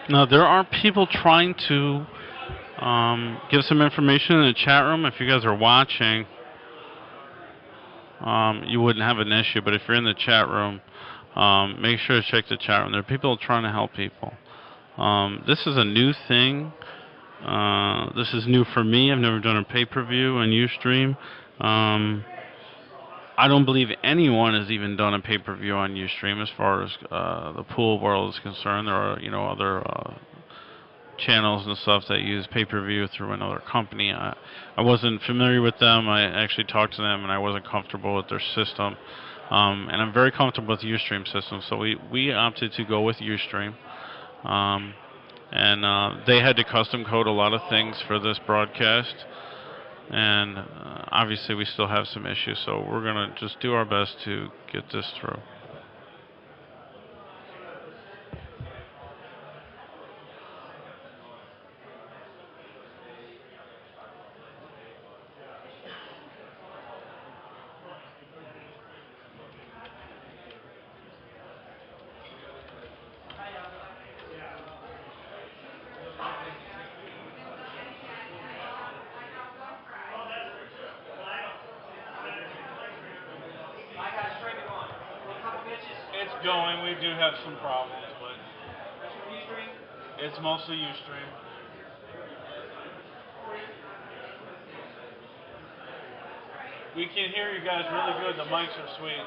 Now, there are people trying to give some information in the chat room. If you guys are watching, you wouldn't have an issue. But if you're in the chat room, make sure to check the chat room. There are people trying to help people. This is a new thing. This is new for me. I've never done a pay-per-view on Ustream. I don't believe anyone has even done a pay-per-view on Ustream as far as the pool world is concerned. There are, other channels and stuff that use pay-per-view through another company. I wasn't familiar with them. I actually talked to them, and I wasn't comfortable with their system. And I'm very comfortable with the Ustream system, so we opted to go with Ustream. And they had to custom code a lot of things for this broadcast. And obviously we still have some issues, so we're going to just do our best to get this through. It's going. We do have some problems, but it's mostly Ustream. We can hear you guys really good. The mics are sweet.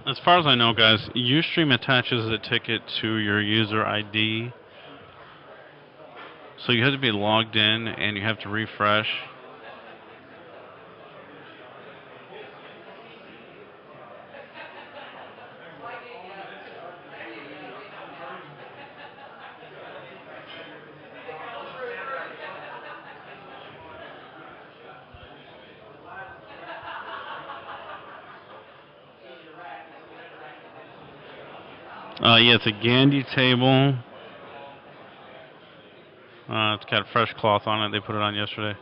As far as I know, guys, Ustream attaches a ticket to your user ID. So you have to be logged in and you have to refresh. Yeah, it's a Gandhi table. It's got fresh cloth on it. They put it on yesterday.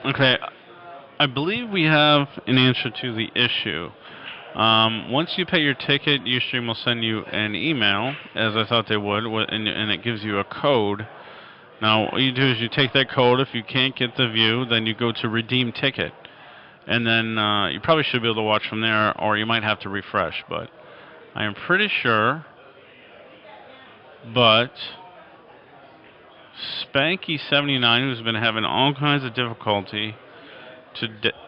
Okay, I believe we have an answer to the issue. Once you pay your ticket, Ustream will send you an email, as I thought they would, and it gives you a code. Now, what you do is you take that code. If you can't get the view, then you go to redeem ticket. And then you probably should be able to watch from there, or you might have to refresh. But I am pretty sure. But Spanky79, who's been having all kinds of difficulty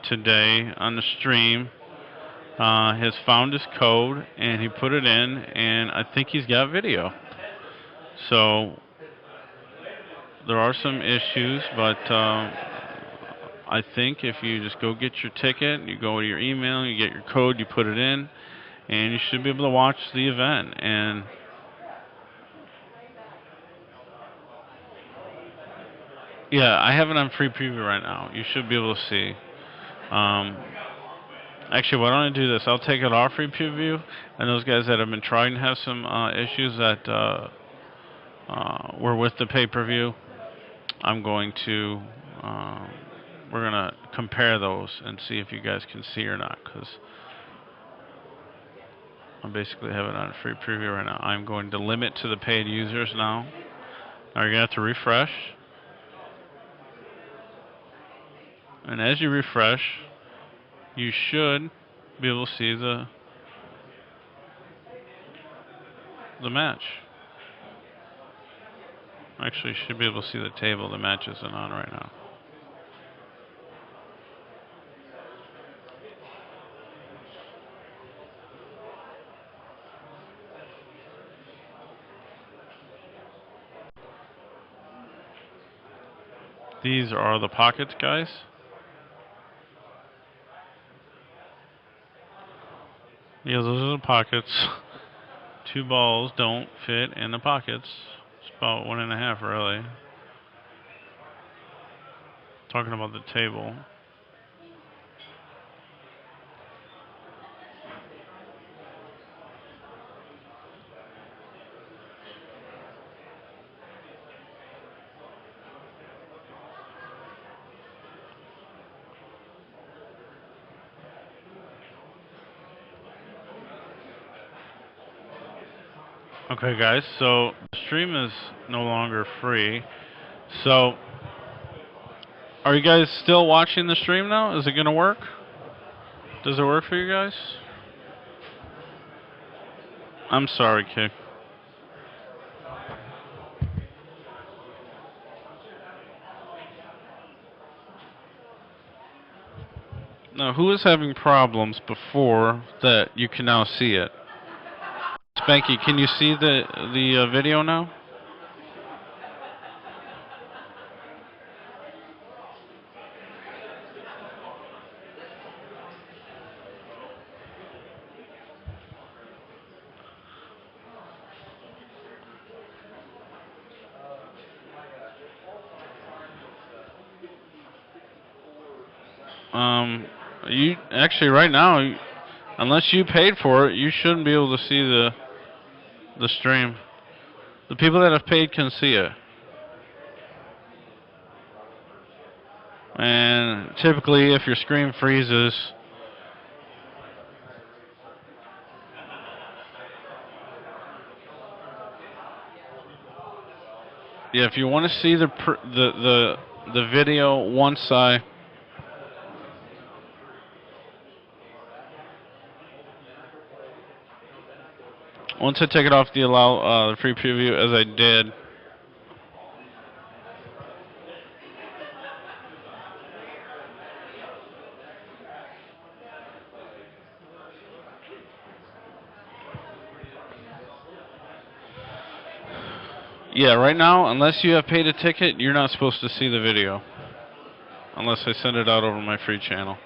today on the stream, has found his code and he put it in, and I think he's got video. So there are some issues, but I think if you just go get your ticket, you go to your email, you get your code, you put it in, and you should be able to watch the event. And yeah, I have it on free preview right now. You should be able to see. Actually, why don't I do this? I'll take it off free preview, and those guys that have been trying to have some issues that were with the pay-per-view, I'm going to, we're going to compare those and see if you guys can see or not, because I basically have it on free preview right now. I'm going to limit to the paid users now. Now you're going to have to refresh. And as you refresh, you should be able to see the match. Actually, you should be able to see the table. The match isn't on right now. These are the pockets, guys. Yeah, those are the pockets. 2 balls don't fit in the pockets. It's about 1.5, really. Talking about the table. Okay, guys, so the stream is no longer free. So, are you guys still watching the stream now? Is it going to work? Does it work for you guys? I'm sorry, Kick. Now, who was having problems before that you can now see it? Spanky, can you see the video now? You actually right now, unless you paid for it, you shouldn't be able to see the stream. The people that have paid can see it. And typically, if your screen freezes, yeah, if you want to see the video once I take it off the the free preview, as I did. Yeah, right now, unless you have paid a ticket, you're not supposed to see the video. Unless I send it out over my free channel.